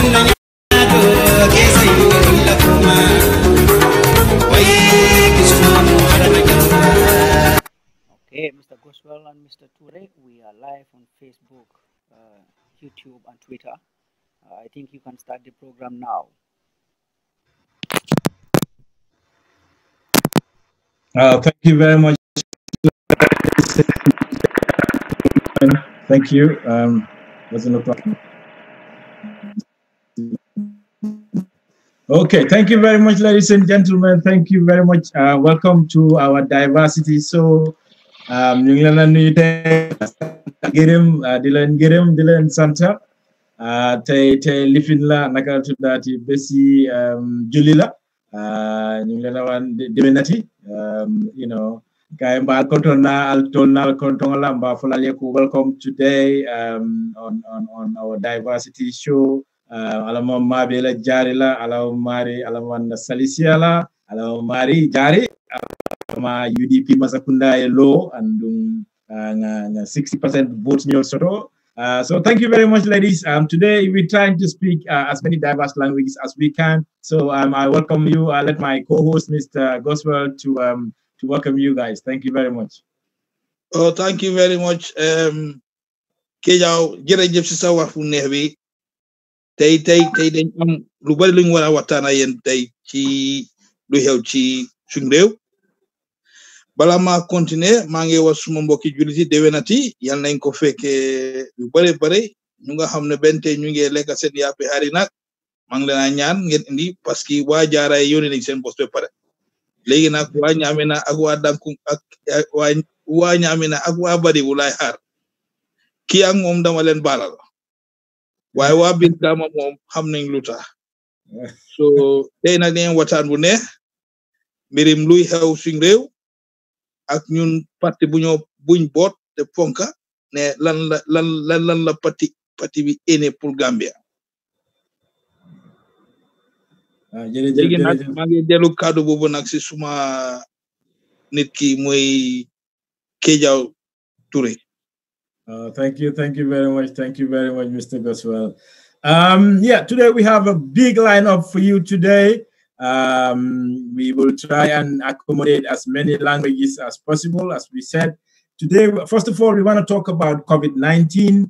Okay, Mr. Goswell and Mr. Ture, we are live on Facebook, YouTube, and Twitter. I think you can start the program now. Thank you very much. Thank you. Doesn't look like. Okay, thank you very much, ladies and gentlemen. Thank you very much. Welcome to our diversity. So, ñu ngi leen a nuyu tey gërëm di leen sant tey lifin la naka tuddaati bési julli la ñu ngi leen a wan déwénati you know kay mba kontona al tolnal kontonga mba fulaleku. Welcome today on our diversity show. Alama mabe la jari la alama mari alama na salisia la alama mari jari ma UDP masakunda low and 60% votes in your soto. So thank you very much, ladies. Today we're trying to speak as many diverse languages as we can. So I welcome you. I let my co-host, Mr. Goswell, to welcome you guys. Thank you very much. Oh, thank you very much. Kejaw jërëjëf ci sa wax fu neex bi tey dañ am lu bari luñ war a waxtaan ak yéen tey ci lu xew ci suñ réew. Bala ma continuer maa ngi wax suma mbokki juliti déwénati yal nañ ko fekkee yu bari bari ñu nga xam ne benn tey ñu ngi lekk seen yàppi xari nag maa ngi leen a ñaan ngeen indi parce que waa jaaraay yónnee nañ seen bos ba pare léegi nag waa Ñaamena ak waa Danku ak waa Ñaamena ak waa bari bu lay xaar kii ak moom dama leen baalal waaye waa Brikama moom xam nañ lu tax so tey nag dañuy waxtaan bu neex mbirim luy xew suñ réew ak ñun parti buñ boot te fonka ne lan la parti bi ene pour Gambia. léegi nag maa ngi dellu kàddu boobu nag si suma nit ki mooy Kejaw Touré. Thank you very much. Thank you very much, Mr. Goswell. Yeah, today we have a big lineup for you today. We will try and accommodate as many languages as possible, as we said. Today, first of all, we want to talk about COVID-19.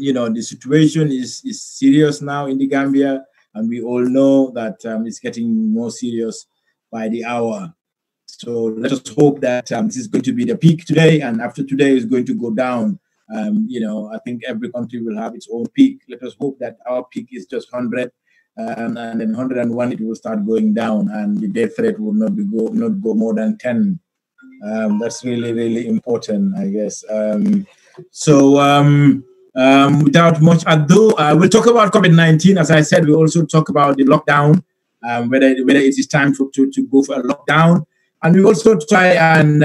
You know, the situation is serious now in the Gambia, and we all know that it's getting more serious by the hour. So let us hope that this is going to be the peak today, and after today is going to go down. You know, I think every country will have its own peak. Let us hope that our peak is just 100. And then 101 it will start going down, and the death rate will not go more than 10. That's really important, I guess. So without much ado, we'll talk about COVID-19. As I said, we also talk about the lockdown, whether it is time to go for a lockdown, and we also try and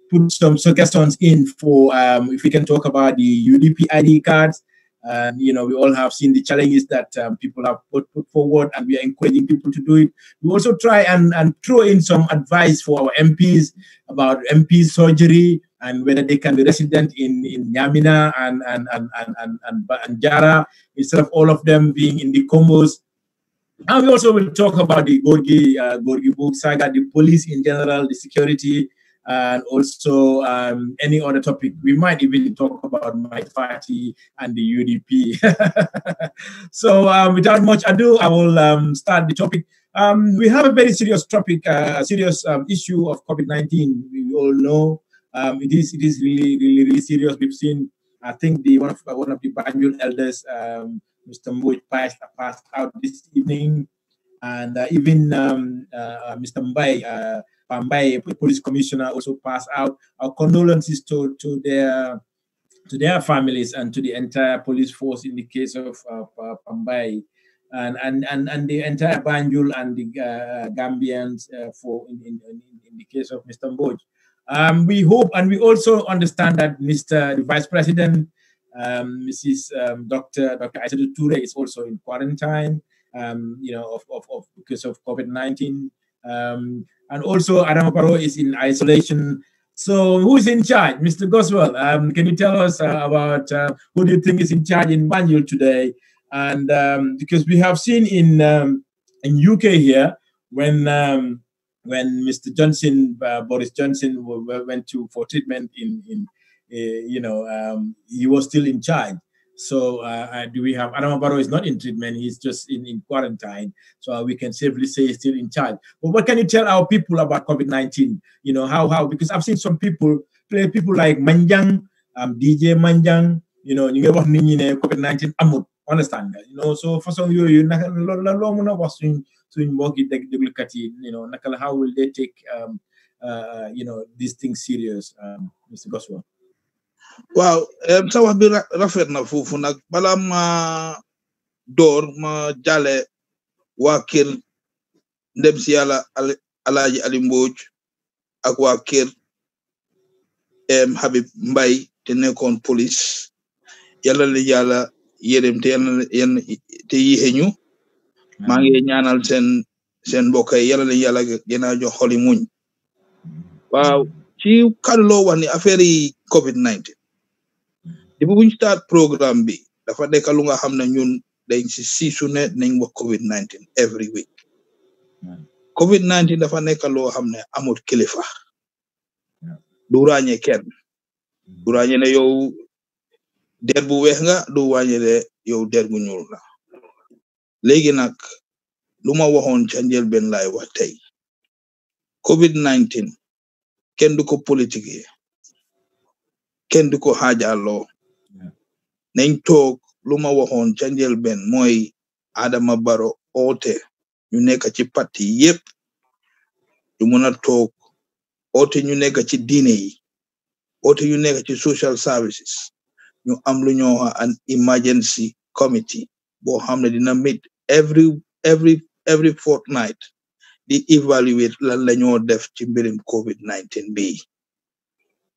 put some suggestions in for if we can talk about the UDP ID cards. You know, we all have seen the challenges that people have put forward, and we are encouraging people to do it. We also try and throw in some advice for our MPs about MP surgery and whether they can be resident in Ñamena and Jara instead of all of them being in the combos. And we also will talk about the Gorgi book saga, the police in general, the security, and also any other topic. We might even talk about my party and the UDP. So without much ado, I will start the topic. We have a very serious topic, a serious issue of COVID-19. We all know it is really serious. We've seen, I think, one of the Banjul elders, Mr. Mboj, passed out this evening, and even Mr. Mbai. Pambai, police commissioner, also passed out. Our condolences to their families and to the entire police force in the case of Pambai, and the entire Banjul and the Gambians in the case of Mr. Mboj. We hope and we also understand that the Vice President, Mrs. Dr. Aissatou Toure, is also in quarantine. You know, because of COVID-19. And also Adama Barrow is in isolation So who's in charge, Mr. Goswell? Can you tell us about who do you think is in charge in Banjul today? And because we have seen in UK here when Mr. Johnson, Boris Johnson, went for treatment he was still in charge. So do we have Adama Barrow is not in treatment; he's just in quarantine. So we can safely say he's still in charge. But what can you tell our people about COVID-19? You know how because I've seen some people like Manjang, DJ Manjang. You know, you get what COVID-19 amut. Understand that? You know, so for some you how will they take these things serious, Mr. Goswell? Wow, sa wax bi rafet na foofu nag bala ma door ma jale waa kër ndem si yàlla Alaaji Ali Mbooj ak waa kër Habib Mbay te nekkoon police yàlla li yàlla yërëm te yixe ñu maa ngi ñaanal seen mbokk yi yàlla li yàlla gën a jox xoli muñ waaw ci kàddu loo wax ni affaire yi COVID-19 depuis buñ start programme bi dafa nekk lu nga xam ne ñun dañ si su ne nañ wax COVID-19 every week COVID-19 dafa nekk loo xam ne amul kilifa du ràññee kenn du ràññee ne yow der bu weex nga du wàññee ne yow der bu ñuul la léegi nag lu ma waxoon ca njëlbeen laay wax tey COVID-19 kenn du ko politique kenn du ko xaajaloo nañ toog lu ma waxoon ca njëlbeen mooy Adama Barrow oote ñu nekk ci parti yépp ñu mën a toog oote ñu nekk ci diine yi oote ñu nekk ci social services ñu am lu ñoo wax an emergency committee boo xam ne dina meet every fortnight di evaluate lan la ñoo def ci mbirim COVID-19 bi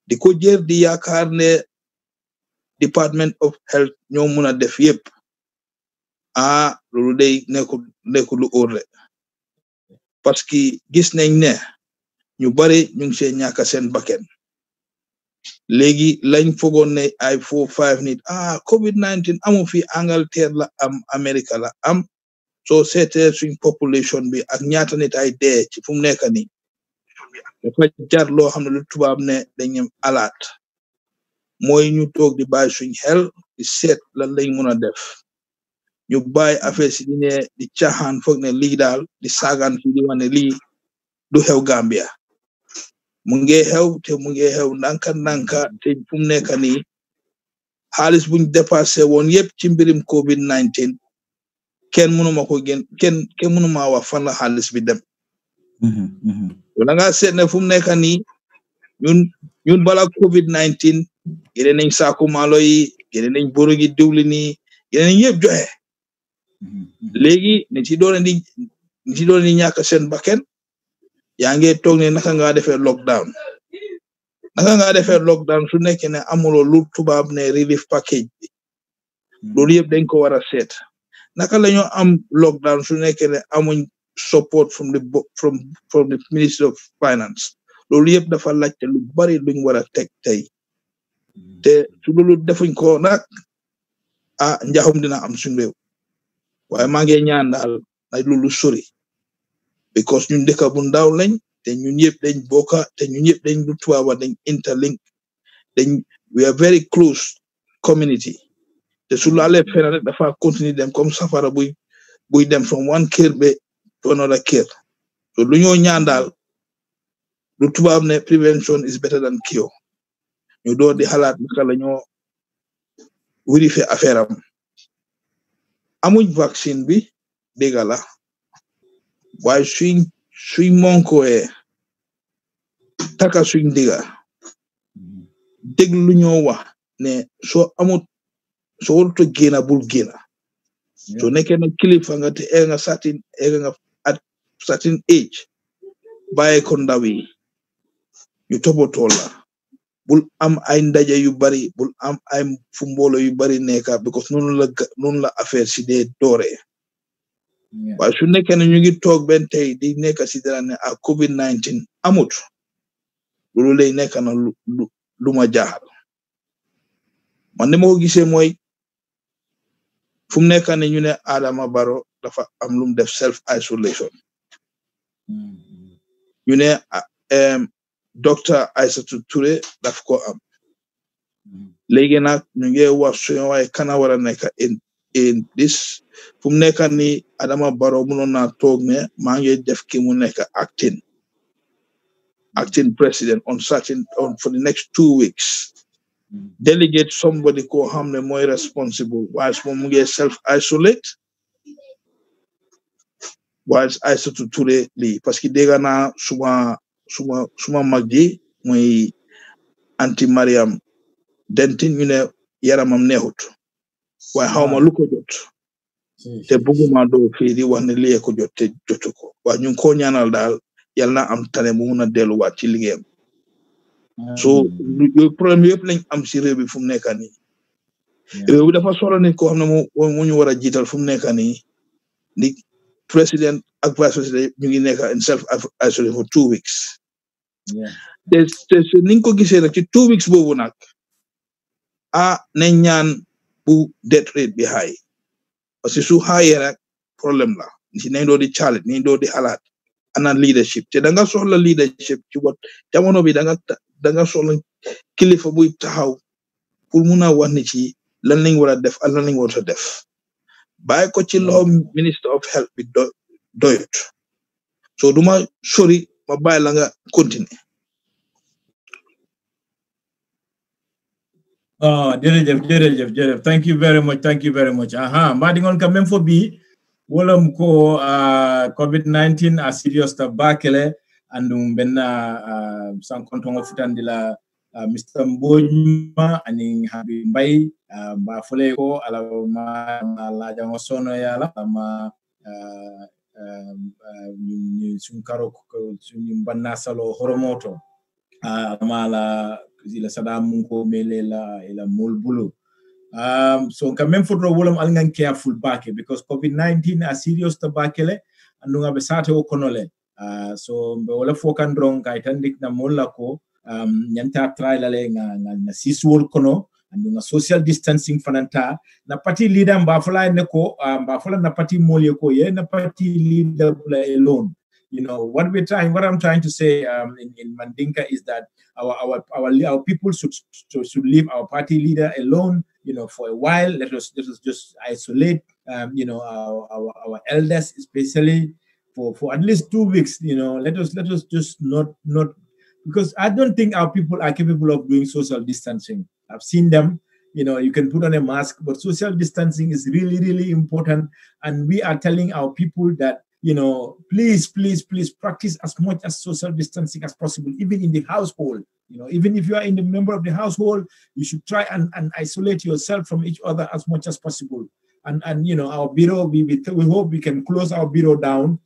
di ko jër di yaakaar ne Department of Health ñoo mun a def yépp loolu day nekku lu óor parce que gis nañ ne ñu bari ñu ngi see ñàkk seen bakken léegi lañ fogoon ne ay 4-5 nit COVID-19 amu fi Angleterre la am America la am soo seetee suñ population bi ak ñaata nit ay dee ci fu mu nekk nii dafa jar loo xam ne lu tubaab ne dañu alaat mooy ñu toog di bàyyi suñ xel di seet lan lañ mun a def ñu bàyyi affaire si di ne di caaxaan foog ne lii daal di saagaan fi di wax ne lii du xew Gambia mu ngi xew te mu ngi xew ndànka te fu mu nekk nii xaalis buñ dépassé woon yépp ci mbirim COVID-19 kenn mënuma ko gën kenn mënuma wax fan la xaalis bi dem da nga seet ne fu mu nekk nii ñun bala COVID-19 génne nañ saaku maalo yi génne nañ boro gi diwlin yi génne nañ yëpp joxe léegi ni ci doon di ñàkk seen bakken yaa ngi toog ne naka nga defee lockdown su nekkee ne amuloo lu tubaab ne relief package bi loolu yëpp dañ ko war a seet naka la ñoo am lockdown su nekkee ne amuñ support from the Ministry of Finance loolu yëpp dafa laajte lu bari luñ war a teg tey te su loolu defuñ ko nag njaxum dina am suñu réew waaye maa ngi ñaan daal na loolu sori because ñun dëkk bu ndaw lañ te ñun yëpp dañ bokka te ñun yëpp dañ lu tubaab dañ interlink we are very close community te su laalee fenn rek dafa continuer dem comme safara buy dem from one kër be to another kër so lu ñoo ñaan daal lu tubaab ne prevention is better than cure ñu door di xalaat naka la ñoo vérifier affaire am amuñ vaccine bi dégg la waaye suñ monkooyee taka suñ digga dégg lu ñoo wax ne soo waruta génna bul génna soo nekkee na kilifa nga te nga at certain age bàyyi ko ndaw yi ñu toppatoo la bul am ay ndaje yu bari bul am ay fu mboolo yu bari nekka because noonu la affaire si dee dooree waaye su nekkee ne ñu ngi toog benn tey di nekk si dara ne COVID-19 amut loolu lay nekk na lu ma jaaxal man ni ma ko gisee mooy fu mu nekk ne ñu ne Adama Barrow dafa am lu mu def self isolation ñu ne docteur Aïssatou Touré daf ko am léegi nag ñu ngi wax suñu waaye kana war a nekk in this fu mu nekk ni Adama Barrow mënoon naa toog ne maa ngi def ki mu nekk acting president on for the next 2 weeks delegate somebody ko xam ne mooy responsible whilst moom mu ngi self isolate whilst Aïssatou Touré lii parce que dégg naa suma mag ji mooy anti Mariam Dentin ñu ne yaramam neexut waaye xawma lu ko jot te bëgguma doo fii di wax ne lii ko jot te jotu ko waaye ñu ngi ko ñaanal daal yal na am tane mu mun a delluwaat ci liggéeyam so problème yëpp lañ am si réew bi fu mu nekk nii réew bi dafa soxla nit koo xam ne mu ñu war a jiital fu mu nekk nii ni président ak vice président ñu ngi nekk in self isolation for 2 weeks te ni nga ko gisee nag ci 2 weeks boobu nag ne ñaan bu death rate bi high parce que su high rek problème la si nañ doo di challenge nañ doo di xalaat ana leadership te da nga soxla leadership ci wat jamono bi da nga soxla kilifa buy taxaw pour mun a wax ni ci lan lañ war a def ak lan lañ war a def bàyyi ko ci loxo minister of health bi doyut so duma sori ma bàyyi la nga continuer jërëjëf thank you very much mbaɗi gon kam même fo bi wolam ko covid-19 a serious ta bakele andum benna sankontongo futandila Mr. Mbojma ani habi mbay ba fole ko ala ma la jango sono yala ma ni sun karo sun banna salo horomoto mala ila sadam ko mele la mulbulu so quand même for wolum alngan careful back because covid-19 a serious to bakele andunga be sate o konole so be wala fokan drong kay tandik na molla ko nyanta try la le nga siswol kono andunga social distancing fananta na party leader mbafula ne ko mbafula na party molye ko ye na party leader alone. You know what I'm trying to say in Mandinka is that our people should leave our party leader alone, you know, for a while. Let us just isolate, you know, our elders, especially for at least 2 weeks. You know, let us just not because I don't think our people are capable of doing social distancing. I've seen them. You know, you can put on a mask, but social distancing is really, really important. And we are telling our people that, you know, please practice as much as social distancing as possible, even in the household. You know, even if you are in the member of the household, you should try and isolate yourself from each other as much as possible. And you know, our bureau, we hope we can close our bureau down,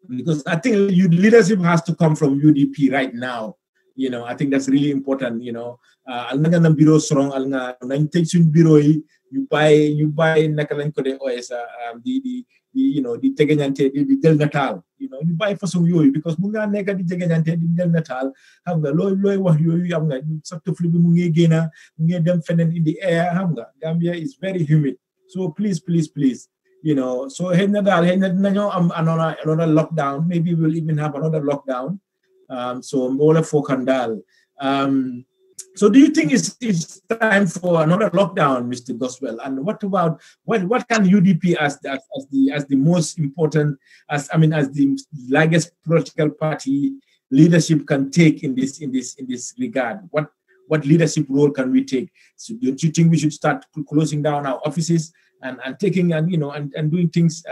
because I think leadership has to come from UDP right now. You know, I think that's really important. You know, alnga bureau strong, alnga nang bureau you buy nakalan ko de OS you know, the tegenyante di del natal, you know, you buy for some yoyu because mu nga nekk di tegenyante di del natal xam nga loy wax yoyu am nga sakto flu bi mu ngi gëna mu ngi dem fenen in the air xam nga Gambia is very humid, so please you know, so henna nañu am another lockdown, maybe we'll even have another lockdown, so mbola fokandal. So do you think it's time for another lockdown, Mr. Goswell? And what about what can UDP as the most important, as the largest political party leadership can take in this regard? What leadership role can we take? So don't you think we should start closing down our offices and taking and doing things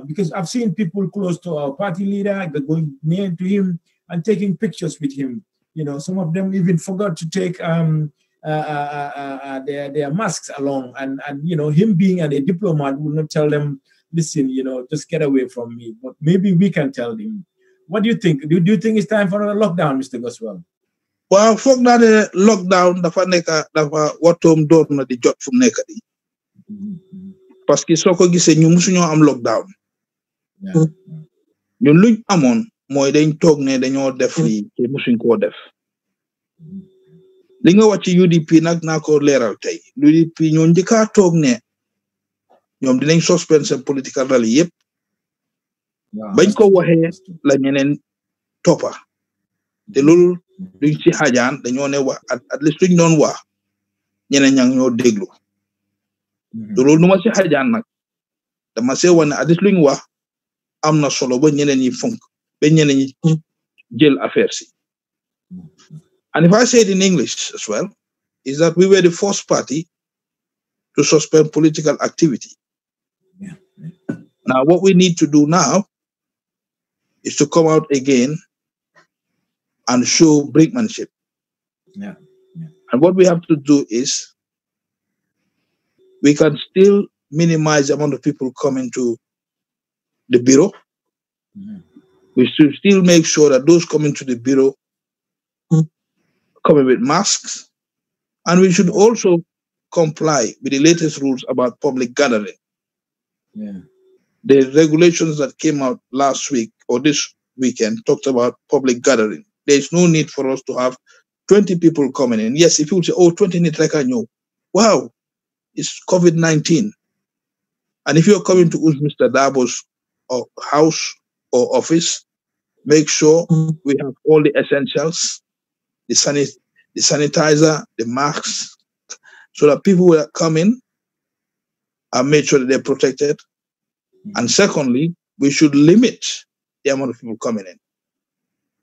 because I've seen people close to our party leader going near to him and taking pictures with him. You know, some of them even forgot to take their masks along, and you know, him being a diplomat will not tell them, listen, you know, just get away from me. But maybe we can tell him. What do you think? Do you think it's time for another lockdown, Mr. Goswell? Well, for that lockdown, dafa watom door na di jot fu nekk di. Parce que soko gisee ñu musuñu am lockdown. Ñun luñ amoon mooy dañ toog ne dañoo def lii te musuñ koo def li nga wax ci UDP nag naa ko leeral tey UDP ñoo njëkkaa toog ne ñoom dinañ suspend seen political rally yëpp bañ ko waxee la ñeneen toppa te loolu duñ ci xaajaan dañoo ne wax at least duñ doon wax ñeneen ñang ñoo déglu te loolu nu ma si xaajaan nag dama see wane at least luñ wax am na solo ba ñeneen ñi fonk ba ñeneen ñi jël affaire si. And if I say it in English as well, is that we were the first party to suspend political activity. Now, what we need to do now is to come out again and show brinkmanship. And what we have to do is we can still minimize the amount of people coming to the bureau. We should still make sure that those coming to the bureau coming with masks, and we should also comply with the latest rules about public gathering. The regulations that came out last week or this weekend talked about public gathering. There is no need for us to have 20 people coming in. Yes, if you say, oh, 20 need like I know, wow, it's COVID-19. And if you're coming to Mr. Dabo's house or office, make sure we have all the essentials, the sanitizer, the masks, so that people will come in and make sure that they're protected. And secondly, we should limit the amount of people coming in.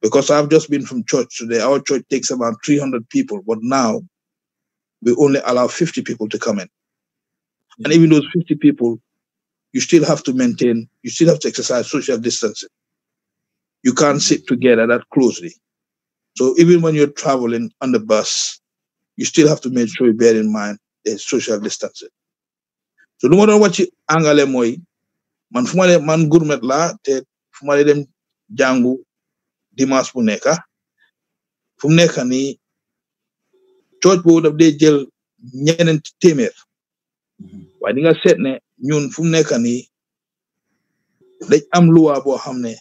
Because I've just been from church today. Our church takes about 300 people, but now we only allow 50 people to come in. And even those 50 people, you still have to exercise social distancing. You can't sit together that closely. So even when you're traveling on the bus, you still have to make sure you bear in mind the social distancing. So no matter what you angale moy, man fumale man gourmet la te fumale dem jangu dimanche bu nekka fu mu nekk nii church boobu daf dee jël ñeneenti téeméer waaye di nga seet ne ñun fu mu nekk nii dañ am luwa boo xam ne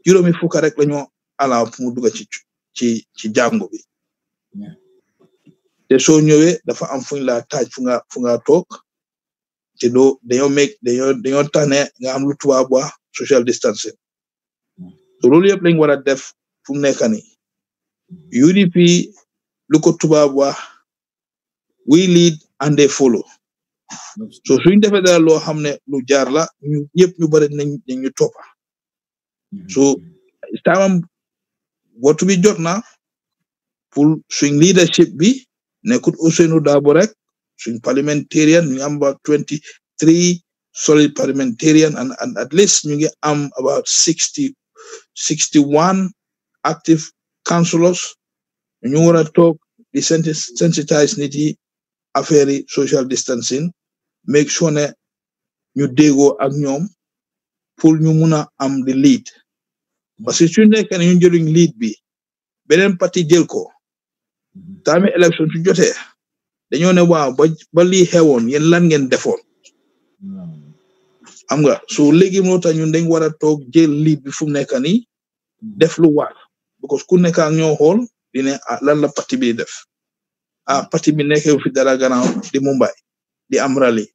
juróomi fukk rek lañoo alaaw fu mu dugg ci jàngu bi te soo ñëwee dafa am fuñ la taaj fu nga toog te dañoo tànne nga am lu tubaab wax social distancing so loolu yëpp lañ war a def fu mu nekk nii UDP lu ko tubaab wax we lead and they follow so suñ defee dara loo xam ne lu jaar la ñu ñëpp ñu bari nañ ñu toppa so time watu bi jot na pour suñ leadership bi nekkut Ousainou Darboe rek suñ parliamentarian ñu am about 23 solid parliamentarian and at least ñu ngi am about 61 active councillors ñu war a toog di sensitize nit yi affaire yi social distancing make sure ne ñu déggoo ak ñoom pour ñu mun a am di lead parce que su nekk ne ñu jëluñ lead bi beneen parti jël ko taami élection su jotee dañoo ne waaw ba lii xewoon yéen lan ngeen defoon xam nga so léegi moo tax ñun dañ war a toog jël lead bi fu mu nekk nii def lu war because ku nekk ak ñoo xool di ne lan la parti bi def parti bi nekkee fi dara gannaaw di Mumbai di am rally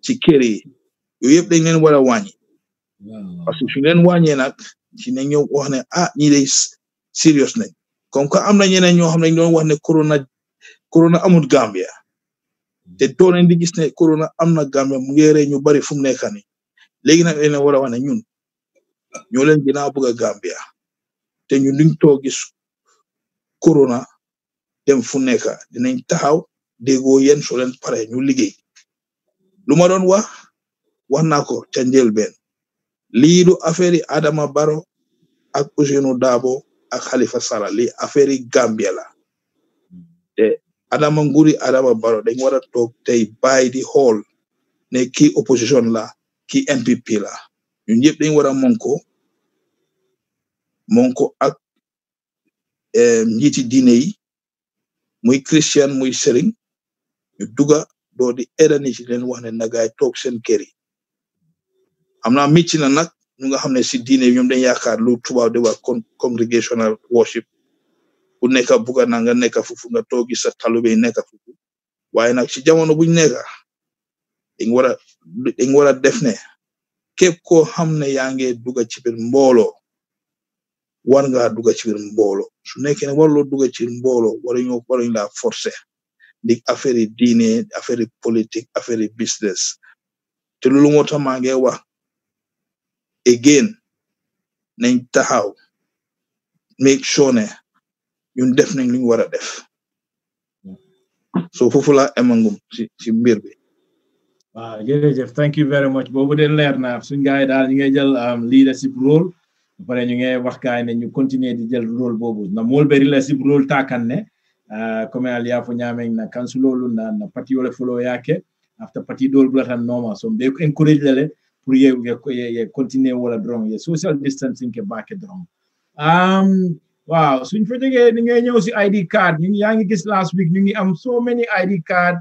ci kër yi yooyu yëpp dañ leen war a wàññi parce que su leen wàññee nag ci ne ñëw wax ne ñi day serious nañ comme que am na ñeneen ñoo xam ne doon wax ne corona amul Gambia te doo leen di gis ne corona am na Gambia mu ngi rey ñu bari fu mu nekk nii léegi nag leen war a wax ne ñun ñoo leen gën a bëgg a Gambia te ñun duñ toog gis corona dem fu nekk dinañ taxaw déggoo yéen soo leen pare ñu liggéey lu ma doon wax naa ko ca njëlbeen lii du affaire yi Adama Barrow ak Ousainou Darboe ak Halifa Sallah lii affaire yi Gambia la te nguuri Adama Barrow dañ war a toog tey bàyyi di xool ne kii opposition la kii NPP la ñun ñëpp dañ war a monko ak njiiti diine yi muy Christian muy sëriñ ñu duga doo di edani ci leen wax ne nagaay toog seen kër yi am naa micci na nag ñu nga xam ne si diine ñoom dañ yaakaar lu tubaab di wax congregational worship ku nekk bugga na nga nekk fufu nga toogi sa talube yi nekk fufu waaye nag ci jamono buñ nekk dañ war a def ne képp koo xam ne yaa ngi dugga ci biir mbooloo war ngaa dugga ci biir mbooloo su nekkee ne warloo dugga ci mbooloo waruñ laa forcer di affaire yi diine affaire yi politique affaire yi business te loolu moo tax maa ngi wax again nañ taxaw make sure ne ñun def nañ lu ñu war a def so foofu la emangum ci mbir bi. waaw jërëjëf thank you very much boobu de leer na suñ gars yi daal ñu ngay jël leadership role ba pare ñu ngay wax gaay ne ñu continuer di jël role boobu na mool be leadership role takan ne comme al yafo ñamen na kansulolu na parti wala follow yake after parti dol bulatan normal so be encourage lele pour ye continuer wala drong ye social distancing ke baake drong wow suñ fa jógee ni ngay ñëw si ID card ñu yaa ngi gis last week ñu ngi am so many ID card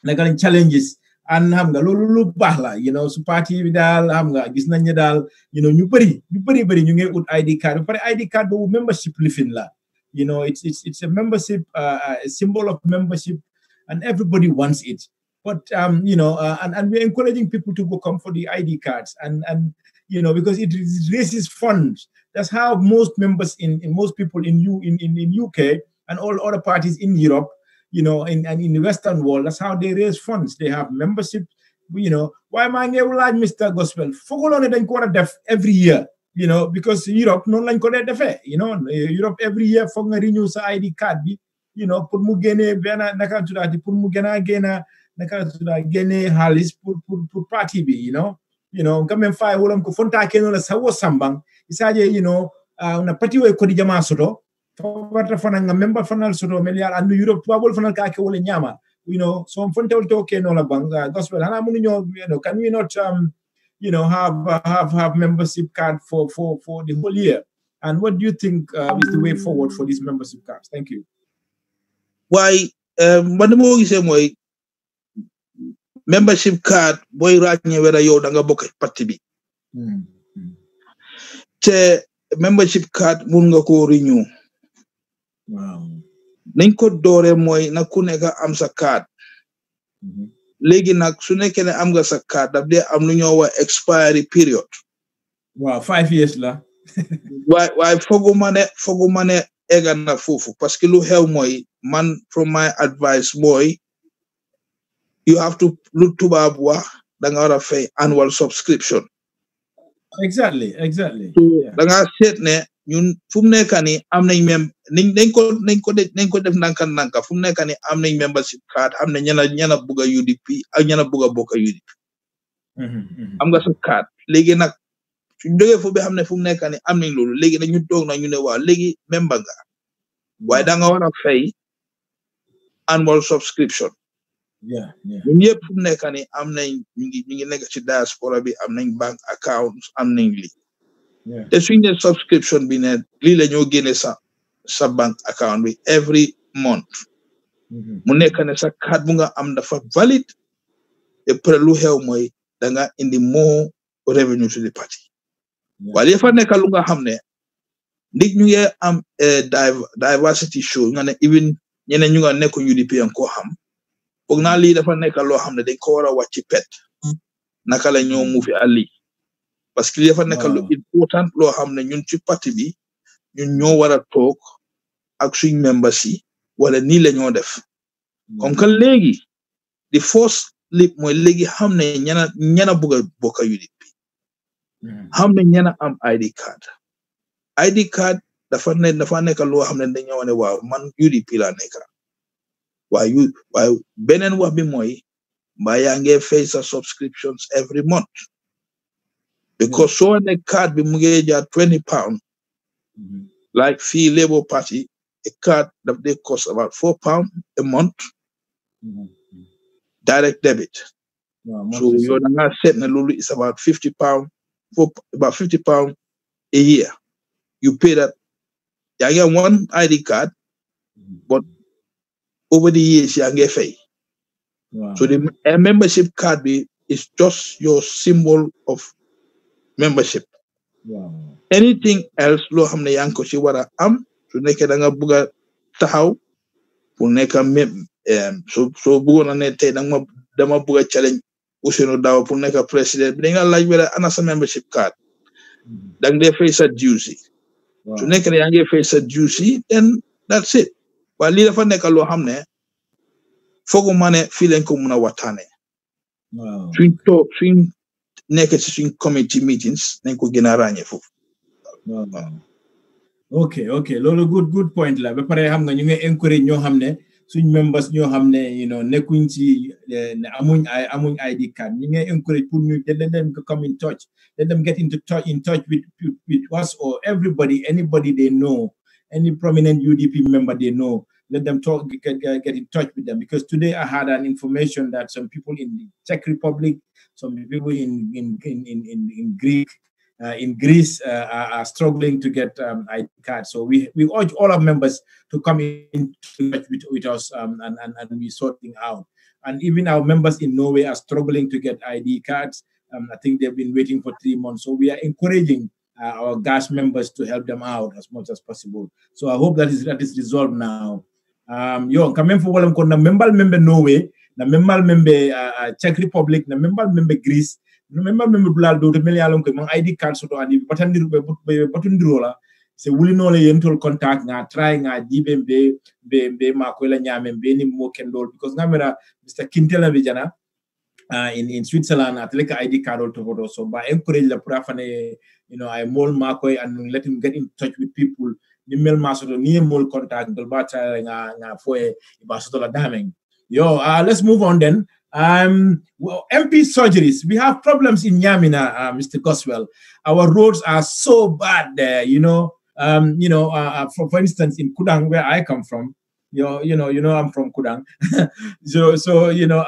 naka lañ challenges and xam nga loolu lu baax la su parti bi daal xam nga gis nañ ne daal ñu bëri ñu ngi ut ID card ba pare ID card boobu membership lifin la it's a membership a symbol of membership and everybody wants it but and we're encouraging people to go come for the ID cards and because it raises funds. That's how most members in most people in UK and all other parties in Europe, and in the Western world, that's how they raise funds. They have membership, why am I like Mr. Gospel? Fogolone dañ ko wara def every year, because Europe non lañ ko def, Europe every year fog nga renew sa ID card bi, pour mu gene ben naka tudati pour mu gëna naka tudati gene halis pour party bi, quand même fay wolam ko fonta keno la sawo sambang isaje na pati way ko di jama soto fawata fana nga member fanal soto milliard andu Europe tuabol fanal ka ke wala nyama so fonta wol to keno la bang gospel hana munu ñoo can we not have membership card for the whole year, and what do you think is the way forward for these membership cards? Thank you. Why man mo gisee mooy membership card boy ràññee wera yow da nga bokk parti bi te membership card mun nga ko renew nañ ko doore mooy na ku nekk am sa card léegi nag su nekkee ne am nga sa card daf dee am lu ñoo wax expiry period 5 years la waaye foguma ne egga na foofu parce que lu xew mooy man from my advice mooy you have to lu tubaab wax da nga war a fay annual subscription. Exactly. da nga seet ne ñun fu mu nekk nii am nañ nañ ko def nanka fu mu nekk nii am nañ membership card am na ñena bugg a UDP ak ñena bugg a bokk a UDP. am nga sa card léegi nag suñ jógee foofu bi xam ne fu mu nekk nii am nañ loolu léegi nag ñu toog na ñu ne waaw léegi member nga waaye da nga war a fay annual subscription. ñun yëpp fu mu nekk nii am nañ ñu ngi nekk ci diaspora bi am nañ bank accounts am nañ lii te suñ ne subscription bi ne lii la ñoo génne sa bank account bi every month mu nekk ne sa card bu nga am dafa valid et après lu xew mooy da nga indi more revenue to the party waaye dafa nekk lu nga xam ne ndig ñu ngi am diversity show nga ne even ñeneen ñu nga nekk UDP an koo xam foog naa lii dafa nekk loo xam ne dañ ko war a wàcc pet naka la ñoo mu fi àlli parce que lii dafa nekk lu important loo xam ne ñun ci parti bi ñun ñoo war a toog ak suñ members yi wala nii la ñoo def comme que léegi di force li mooy léegi xam ne ñena bugg a bokk UDP xam ne ñena am ID card dafa nekk loo xam ne dañoo ne waaw man UDP laa nekk waaye beneen wax bi mooy mbaa yaa ngi fay sa subscriptions every month because soo ne card bi mu ngi jaar £20 like fii Labour Party a card that they cost about £4 a month direct debit so yow da nga seet ne loolu is about £50 a year you pay that yaa ngi am one ID card but over the years yaa ngi fay so the membership card is just your symbol of membership. Wow. Anything else loo xam ne yaa ngi ko ci war a am su nekkee da nga bugg a taxaw pour nekk soo bëggoon a ne tey dama bugg a challenge Ousainou Darboe pour nekk président bi dañ la laaj wala ana sa membership card da nga dee fay sa dues yi su nekkee ne yaa ngi fay sa dues yi then that's it waaye lii dafa nekk loo xam ne foogu ma ne fii lañ ko mun a waxtaanee suñ nekk ci suñ committee meetings nañ ko gën a ràññee foofu. Okay loolu good point la ba pare xam nga ñu ngi encourage ñoo xam ne suñ members ñoo xam ne nekkuñ ci amuñ ID card ñu ngi encourage pour ñu let them come in touch, let them get in touch with us or anybody they know, any prominent UDP member they know. Let them get in touch with them, because today I had an information that some people in the Czech Republic, some people in Greece are struggling to get ID cards. So we urge all our members to come in touch with us and we sort things out. And even our members in Norway are struggling to get ID cards. I think they've been waiting for 3 months. So we are encouraging our GAS members to help them out as much as possible. So I hope that is resolved now. Yo, kamen for walam ko na member Norway, na member Czech Republic, na member Greece, na member bulal do to meli alon ko mang ID card so to andi batandiru batundiro la se wuli no le yentol contact nga try nga dibe be ma ko la nyame be ni mo kendol, because ngamera Mr. Kintela Vijana in Switzerland at like ID card to photo. So by encourage the prafane, I mold Marco and let him get in touch with people. Nimel masoto ni mold contact dolbata nga foe ibasoto daming. Yo, let's move on then. Well, MP surgeries. We have problems in Yamina, Mr. Goswell. Our roads are so bad there, for instance, in Kudang, where I come from, I'm from Kudang. so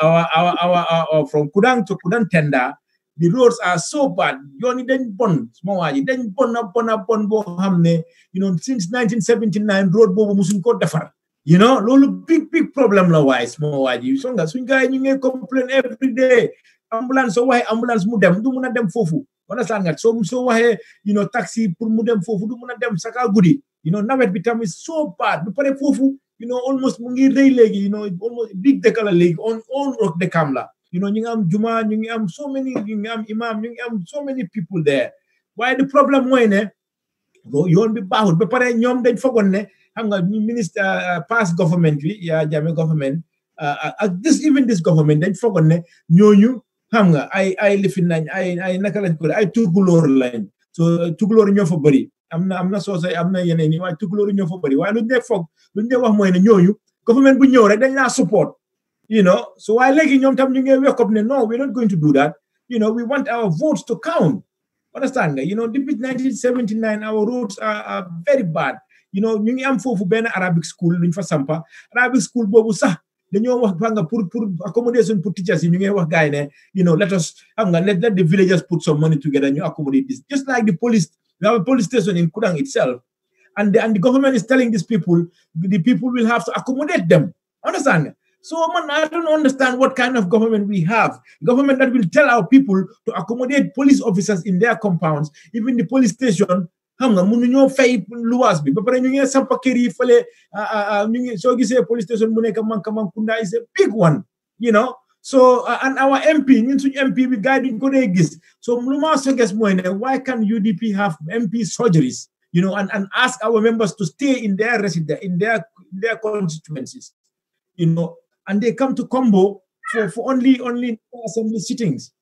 our from Kudang to Kudang Tenda, the roads are so bad. You only then small then hamne, since 1979, road bobo musun ko dafar. Lolo big problem la wise small waji. So nga swing guy you complain every day. Ambulance so why ambulance mudem du muna dem fofu. Understand nga so why taxi pour mudem fofu du muna dem saka gudi. Nawet bitam is so bad. Du pare fofu almost mungi rey legi, almost big dekala legi on rock de kamla. You am juma, you am so many, you am imam, you am so many people there. Why the problem moine? You won't be bound. But pare nyom den fogonne. Hanga minister past government, Jame government. This government den fogonne nyonyu. Hanga I live in I nakalan ko I tugulor line. So tugulor nyo for body. I'm not so say I'm not yene why tugulor nyo for body. Why lu de fog lu de wax moy ne ñoñu government bu ñew rek dañ la support. So why legi ñom tam ñu ngi wake up ne no, we're not going to do that. We want our votes to count. Understand nga? Depuis 1979 our roads are very bad. Ñu ngi am fofu ben Arabic school luñ fa sampa. Arabic school bobu sax dañoo wax nga pour accommodation pour teachers ñu ngi wax gaay ne let us let the villagers put some money together ñu accommodate this. Just like the police, we have a police station in Kudang itself, and the government is telling these people the people will have to accommodate them. Understand? So I don't understand what kind of government we have. Government that will tell our people to accommodate police officers in their compounds, even the police station. Munuñoo fay luwas bi ba pare ñu ngi sampa kër yi fele ñu ngi soo gisee police station mu nekk Mankamakunda is a big one, so and our MP ñun suñu MP bi gaay duñ ko dee gis. So lu ma suggest mooy ne why can UDP have MP surgeries, and ask our members to stay in their residence in their constituencies, and they come to Combo for only assembly sittings,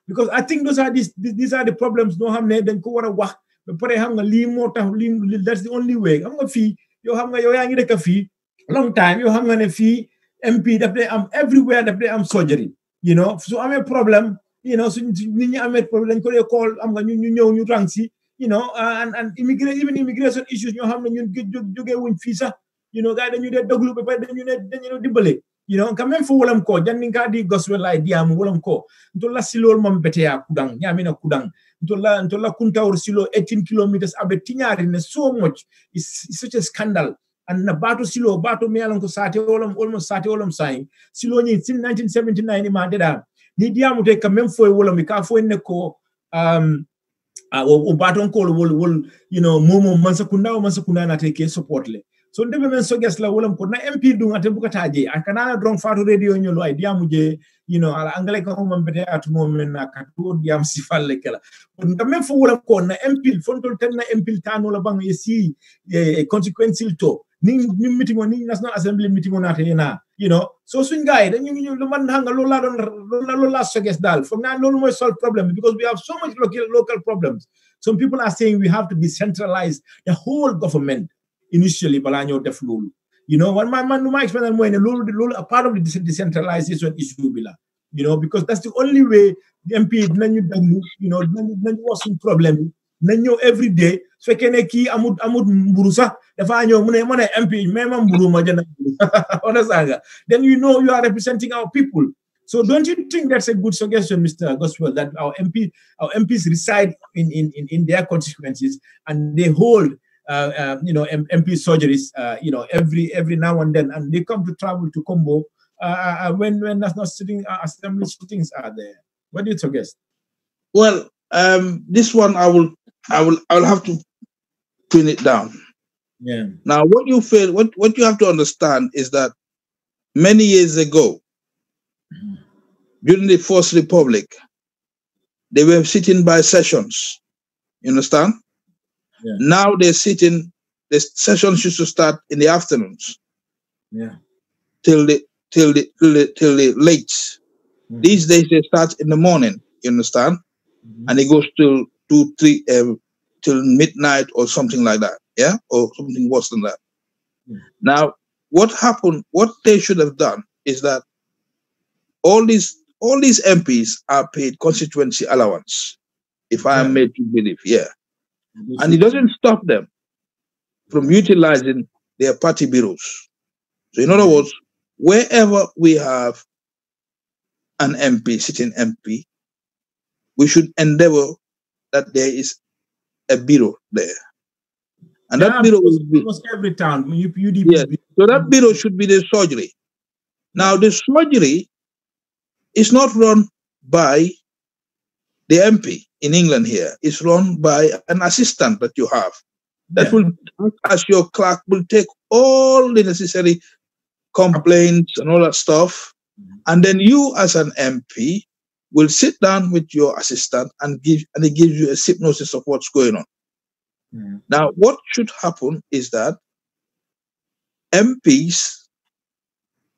because I think these are the problems no xam ne dañ ko war a wax. That's the only way. Yow yaa ngi dëkk fii long time yow xam nga ne fii MP daf day am everywhere daf day am surgery, su amee problème su nit ñi amee problème dañ ko dee call ñu ñëw ñu rang si and immigration issues ñoo xam ne ñun jógee wuñ fii sax gars dañu dee déglu ba pare dañu dimbale quand même fo wolam ko janni ka di Goswell ay diamu wolam ko ntola silol mom beteya Kudang nyamina Kudang ntola kuntawr silo 18 kilometers abe tiñari ne so much is such a scandal. And na bato silo bato me alon ko sate wolam saying silo ni sin 1979 ma deda ni diamu te quand même fo wolam ka fo ne ko baton ko wol momo mansakunda na take support le so ndebe men so ges la wolam ko na MP du ngate bukataje akana drong fatu radio nyolo ay diamuje ala anglais ko mo mbete atumo men na katu diam sifalle kala on même fo wolam ko na MP fontol tan na MP tano la bang yesi consequential to ni meeting ni national assembly meeting onate na so swing guy then you man hanga lola so ges dal from now no more solve problem because we have so much local problems. Some people are saying we have to decentralize the whole government initially balanyo def lolu one man no explain mo a part of the decentralization issue bila because that's the only way the MP nañu deglu nañu wax sun problem nañu every day so kene ki amud mburu sax dafa ñew mu ne MP même mburu ma jëna then you are representing our people. So don't you think that's a good suggestion, Mr. Goswell, that our MPs reside in their constituencies and they hold MP surgeries every now and then, and they come to travel to Combo when national assembly sittings are there. What do you suggest? Well, this one I will have to pin it down. Yeah. Now, what you have to understand is that many years ago, during the First Republic, they were sitting by sessions. You understand? Yeah. Now they're sitting. The sessions used to start in the afternoons. Yeah. Till the late. Mm-hmm. These days they start in the morning. You understand? Mm-hmm. And it goes till 2-3 till midnight or something like that. Yeah, or something worse than that. Mm-hmm. Now, what happened? What they should have done is that all these MPs are paid constituency allowance, if I am made to believe, and it doesn't stop them from utilizing their party bureaus. So in other words, wherever we have an MP, sitting MP, we should endeavor that there is a bureau there. And that bureau will be almost every town. So that bureau should be the surgery. Now the surgery is not run by the MP in England here. It's run by an assistant that you have. That will, as your clerk, will take all the necessary complaints and all that stuff. And then you, as an MP, will sit down with your assistant and he gives you a synopsis of what's going on. Now, what should happen is that MPs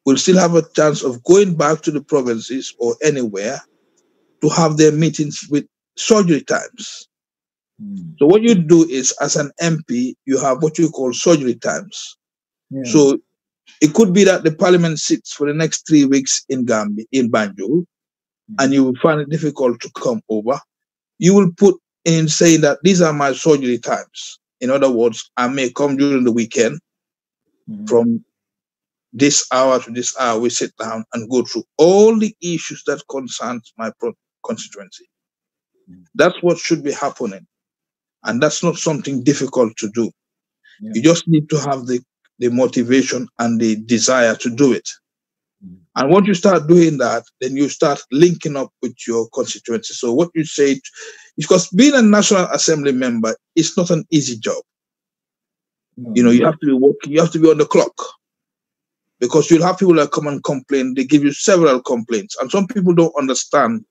will still have a chance of going back to the provinces or anywhere to have their meetings with surgery times. So what you do is, as an MP, you have what you call surgery times. So it could be that the parliament sits for the next 3 weeks in Gambia, in Banjul, and you will find it difficult to come over. You will put in saying that these are my surgery times. In other words, I may come during the weekend from this hour to this hour. We sit down and go through all the issues that concerns my constituency. That's what should be happening. And that's not something difficult to do. You just need to have the motivation and the desire to do it. And once you start doing that, then you start linking up with your constituency. So what you say, because being a National Assembly member is not an easy job. You have to be working, you have to be on the clock. Because you'll have people that come and complain, they give you several complaints. And some people don't understand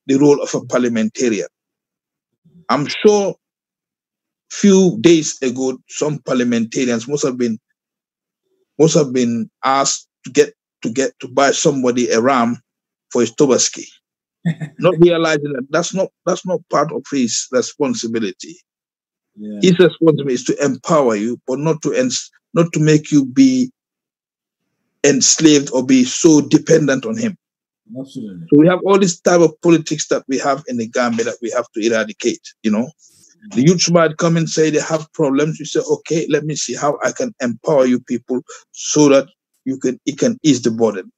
the role of a parliamentarian. I'm sure few days ago, some parliamentarians must have been asked to buy somebody a ram for his Tobaski, not realizing that that's not part of his responsibility. His responsibility is to empower you, but not to make you be enslaved or be so dependent on him. Absolutely. So we have all this type of politics that we have in the Gambia that we have to eradicate. The youth might come and say they have problems. You say, okay, let me see how I can empower you people so that it can ease the burden.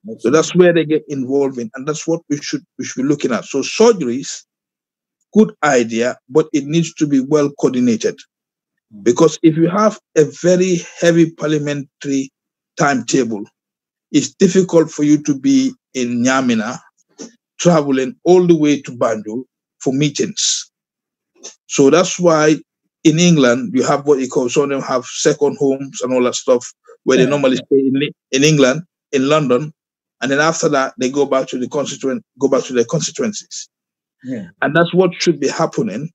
Absolutely. So that's where they get involved in, and that's what we should be looking at. So surgeries, good idea, but it needs to be well coordinated. Because if you have a very heavy parliamentary timetable, it's difficult for you to be in Nyamina, traveling all the way to Banjul for meetings. So that's why in England you have what you call, some of them have second homes and all that stuff where they normally stay in England, in London, and then after that they go back to the their constituencies. And that's what should be happening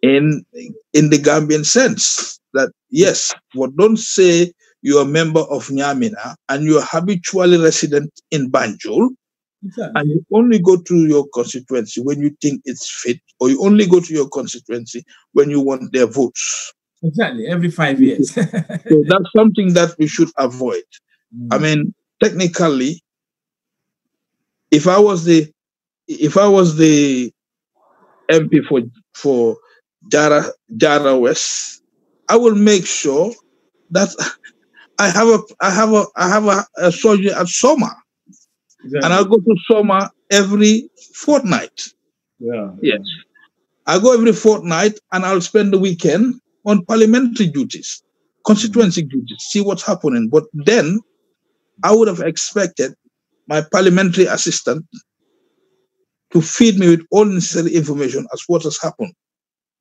in the Gambian sense. That yes, but don't say you're a member of Nyamina and you're habitually resident in Banjul. Exactly. And you only go to your constituency when you think it's fit, or you only go to your constituency when you want their votes. Exactly, every 5 years. So that's something that we should avoid. I mean, technically, if I was the MP for Jara West, I will make sure that I have a soldier at Soma. Exactly. And I'll go to Soma every fortnight. Yes. I go every fortnight and I'll spend the weekend on parliamentary duties, constituency duties, see what's happening. But then I would have expected my parliamentary assistant to feed me with all necessary information as what has happened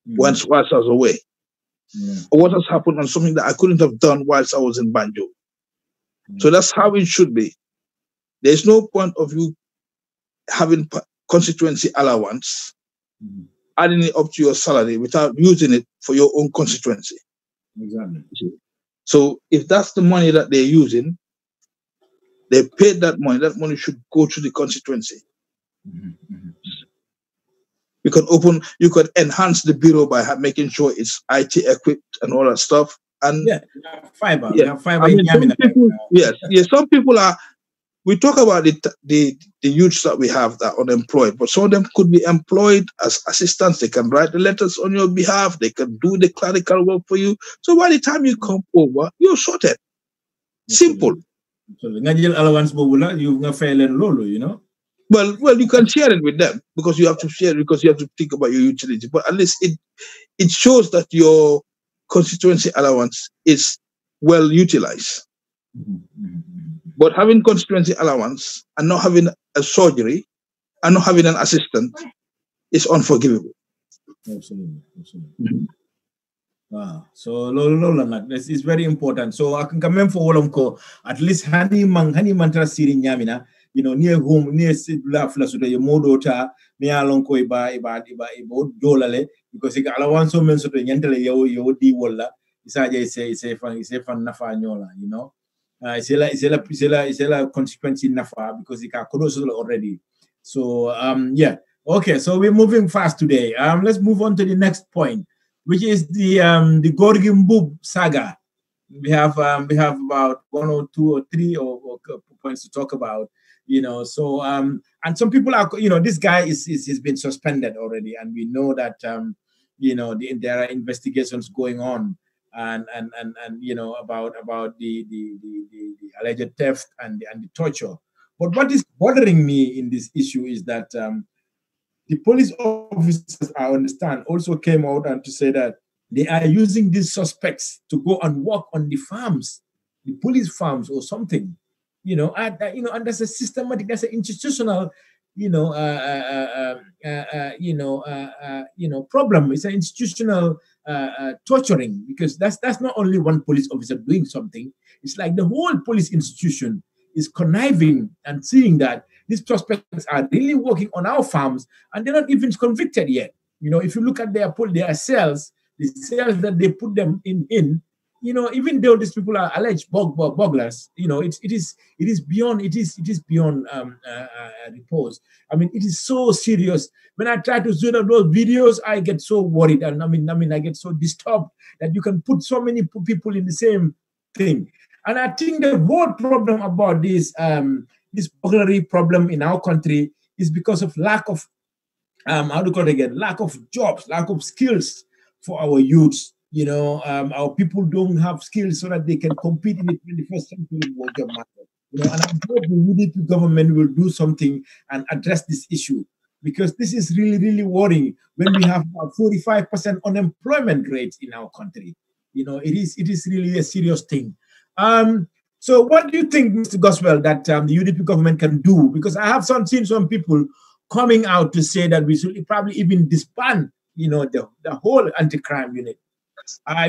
whilst I was away. Or what has happened on something that I couldn't have done whilst I was in Banjul. So that's how it should be. There's no point of you having constituency allowance, adding it up to your salary without using it for your own constituency. Exactly. So if that's the money that they're using, they paid that money should go to the constituency. You could enhance the bureau by making sure it's IT equipped and all that stuff. And fiber. Yeah. We have fiber. I mean, some people are. We talk about the youths that we have that are unemployed, but some of them could be employed as assistants. They can write the letters on your behalf. They can do the clerical work for you. So by the time you come over, you're sorted. Simple. So allowance, you know. Well, you can share it with them because you have to share it because you have to think about your utility. But at least it shows that your constituency allowance is well utilized. But having constituency allowance and not having a surgery and not having an assistant is unforgivable. Absolutely. Wow. So this is very important. So I can come in for all of them. At least honey mantra siri nyamina. You know, near home, near la flasuda, your modota, me along koi ba dolale, because it allowance so many sort of yentele yo di walla, isaja say fan nafa nyola, you know. It's a consequence in nafa because it can already. So yeah. Okay, so we're moving fast today. Let's move on to the next point, which is the Gorgimbub saga. We have about 1 or 2 or 3 or points to talk about. You know, so and some people are, you know, this guy is been suspended already, and we know that you know, there are investigations going on, and you know, about the alleged theft and the torture. But what is bothering me in this issue is that the police officers, I understand, also came out and to say that they are using these suspects to go and work on the farms, the police farms or something. You know, and there's a systematic, there's an institutional, problem. It's an institutional torturing, because that's not only one police officer doing something. It's like the whole police institution is conniving and seeing that these suspects are really working on our farms, and they're not even convicted yet. You know, if you look at their cells, the cells that they put them in. You know, even though these people are alleged burglars, you know, it is beyond repose. I mean, it is so serious. When I try to zoom out those videos, I get so worried, and I mean, I get so disturbed that you can put so many people in the same thing. And I think the whole problem about this burglary problem in our country is because of lack of lack of jobs, lack of skills for our youths. You know, our people don't have skills so that they can compete in the 21st century job market. You know, and I hope the UDP government will do something and address this issue, because this is really, really worrying when we have about 45% unemployment rate in our country. You know, it is really a serious thing. So what do you think, Mr. Goswell, that the UDP government can do? Because I have seen some people coming out to say that we should probably even disband the whole anti-crime unit.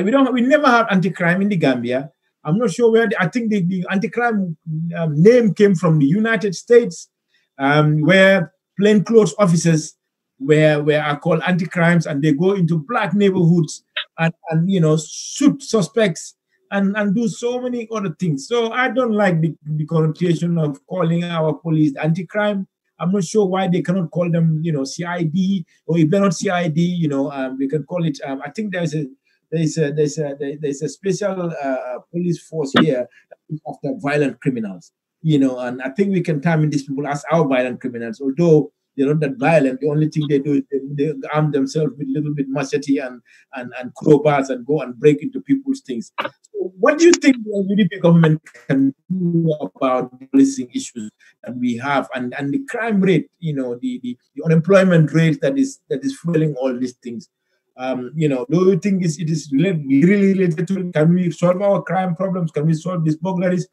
We never have anti-crime in the Gambia. I'm not sure where. I think the anti-crime name came from the United States, where plainclothes officers are called anti-crimes, and they go into black neighborhoods and shoot suspects and do so many other things. So I don't like the connotation of calling our police anti-crime. I'm not sure why they cannot call them, CID, or if they're not CID, we can call it. I think there's a special police force here after violent criminals, and I think we can term these people as our violent criminals, although they're not that violent. The only thing they do is they arm themselves with a little bit machete and crowbars and go and break into people's things. So what do you think the UDP government can do about the policing issues that we have and the crime rate, the unemployment rate that is fueling all these things? Do you think it is really related to, can we solve our crime problems? Can we solve these burglaries?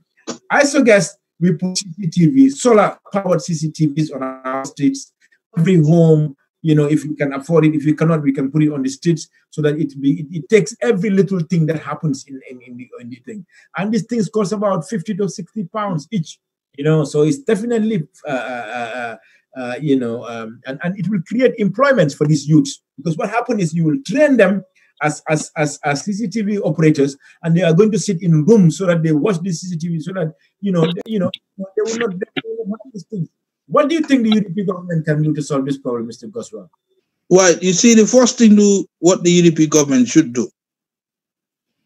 I suggest we put CCTV, solar-powered CCTVs on our streets, every home. If we can afford it. If we cannot, we can put it on the streets so that it takes every little thing that happens in the thing. And these things cost about 50 to 60 pounds each. So it's definitely and it will create employment for these youths, because what happens is you will train them as CCTV operators, and they are going to sit in rooms so that they watch the CCTV, so that they will not have these things. What do you think the UDP government can do to solve this problem, Mr. Goswell? Well, you see, the first thing what the UDP government should do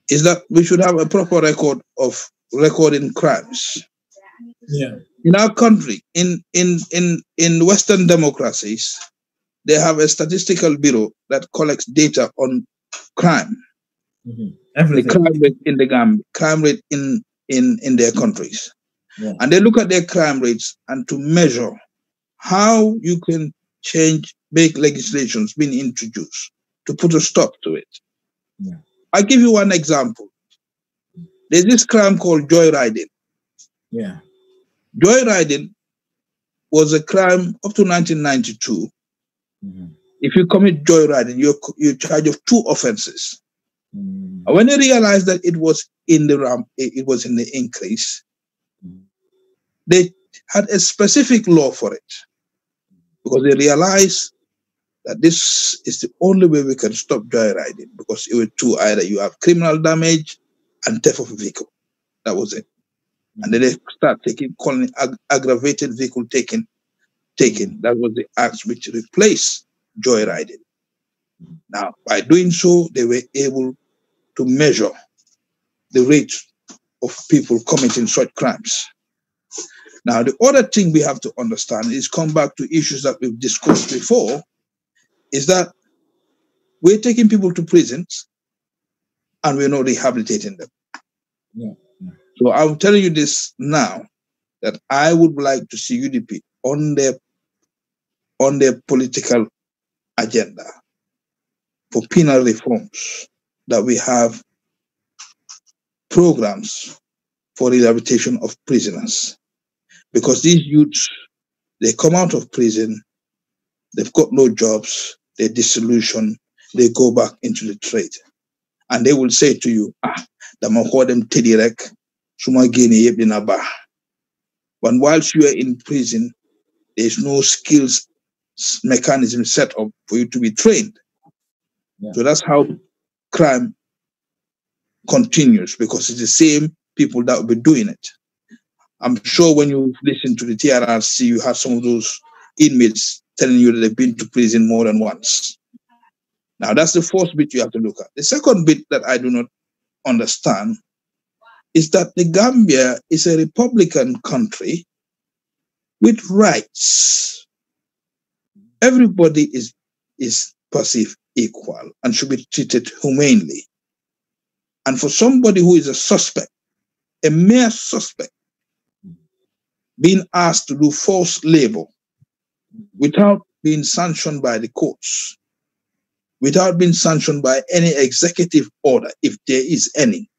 is that we should have a proper record of recording crimes. Yeah. In our country, in Western democracies, they have a statistical bureau that collects data on crime. Mm-hmm. The crime rate in the Gambia, crime rate in their countries. Yeah. And they look at their crime rates and to measure how you can make legislations being introduced to put a stop to it. Yeah. I'll give you one example. There's this crime called joyriding. Yeah. Joyriding was a crime up to 1992. Mm-hmm. If you commit joyriding, you're charged of 2 offenses. Mm-hmm. And when they realized that it was in the increase, they had a specific law for it, because they realized that this is the only way we can stop joyriding, because it was 2: either you have criminal damage and theft of a vehicle. That was it. And then they start calling it aggravated vehicle taking. That was the act which replaced joyriding. Now, by doing so, they were able to measure the rate of people committing such crimes. Now, the other thing we have to understand is, come back to issues that we've discussed before, is that we're taking people to prisons and we're not rehabilitating them. Yeah. So I'm telling you this now, that I would like to see UDP on their political agenda for penal reforms, that we have programs for rehabilitation of prisoners. Because these youths, they come out of prison, they've got no jobs, they're disillusioned, they go back into the trade. And they will say to you, them tedirek, suma geni yebdina ba. But whilst you are in prison, there's no skills mechanism set up for you to be trained. Yeah. So that's how crime continues, because it's the same people that will be doing it. I'm sure when you listen to the TRRC, you have some of those inmates telling you that they've been to prison more than once. Now, that's the first bit you have to look at. The second bit that I do not understand is that the Gambia is a republican country with rights. Everybody is perceived equal and should be treated humanely. And for somebody who is a suspect, a mere suspect, being asked to do forced labor without being sanctioned by the courts, without being sanctioned by any executive order, if there is any,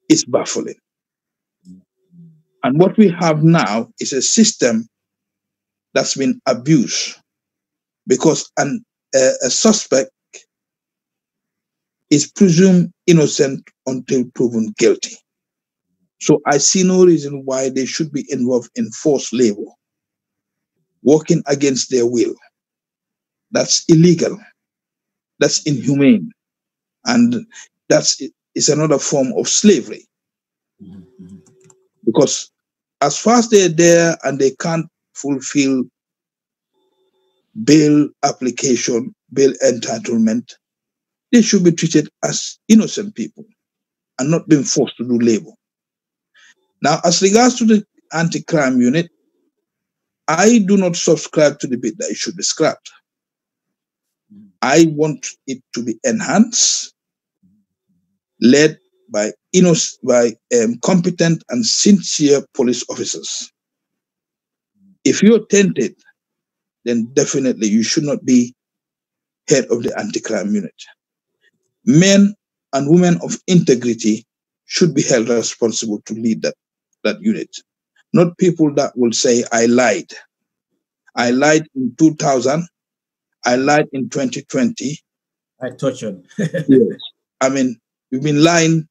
is baffling. And what we have now is a system that's been abused, because a a suspect is presumed innocent until proven guilty. So I see no reason why they should be involved in forced labor, working against their will. That's illegal. That's inhumane. And is another form of slavery. Because as far as they're there and they can't fulfill bail application, bail entitlement, they should be treated as innocent people and not being forced to do labor. Now, as regards to the anti-crime unit, I do not subscribe to the bit that it should be scrapped. I want it to be enhanced, led by competent and sincere police officers. If you're tainted, then definitely you should not be head of the anti-crime unit. Men and women of integrity should be held responsible to lead that unit, not people that will say, I lied. I lied in 2000. I lied in 2020. I tortured. Yes. I mean, we've been lying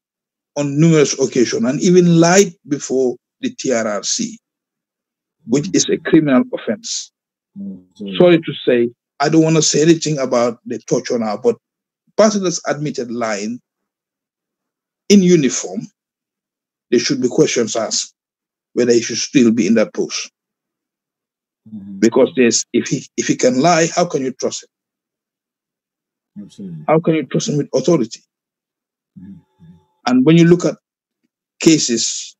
on numerous occasions and even lied before the TRRC, which is a criminal offense. Sorry to say, I don't want to say anything about the torture now, but person that's admitted lying in uniform, there should be questions asked whether he should still be in that post. Because if he can lie, how can you trust him? Absolutely. How can you trust him with authority? And when you look at cases,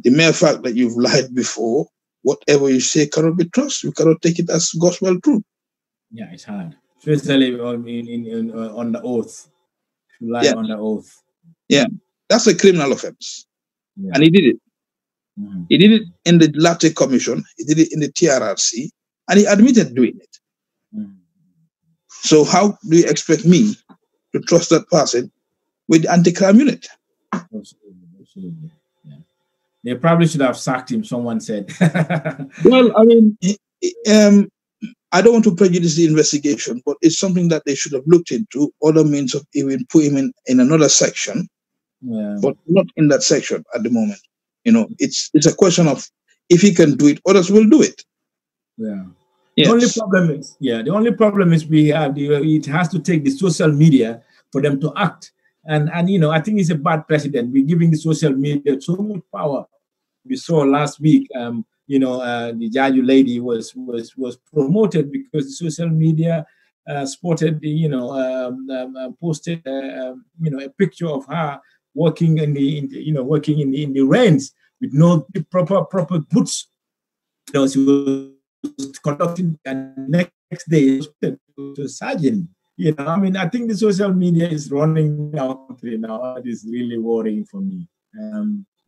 the mere fact that you've lied before, whatever you say cannot be trusted. You cannot take it as gospel truth. Yeah, it's hard, especially on the oath. To lie on the oath. Yeah, that's a criminal offense, and he did it. He did it in the Latte Commission. He did it in the TRRC, and he admitted doing it. So how do you expect me to trust that person with the anti-crime unit? Absolutely. Yeah. They probably should have sacked him, someone said. Well, I mean, I don't want to prejudice the investigation, but it's something that they should have looked into, other means of even put him in another section, but not in that section at the moment. You know, it's a question of if he can do it, others will do it. Yeah. Yes. The only problem is we have it has to take the social media for them to act. And you know, I think it's a bad precedent. We're giving the social media so much power. We saw last week, you know, the Jaju lady was promoted because the social media spotted, you know, posted, you know, a picture of her working in the rains with no proper boots. You know, she was conducting, and next day to sergeant. You know, I mean, I think the social media is running our country now. It is really worrying for me.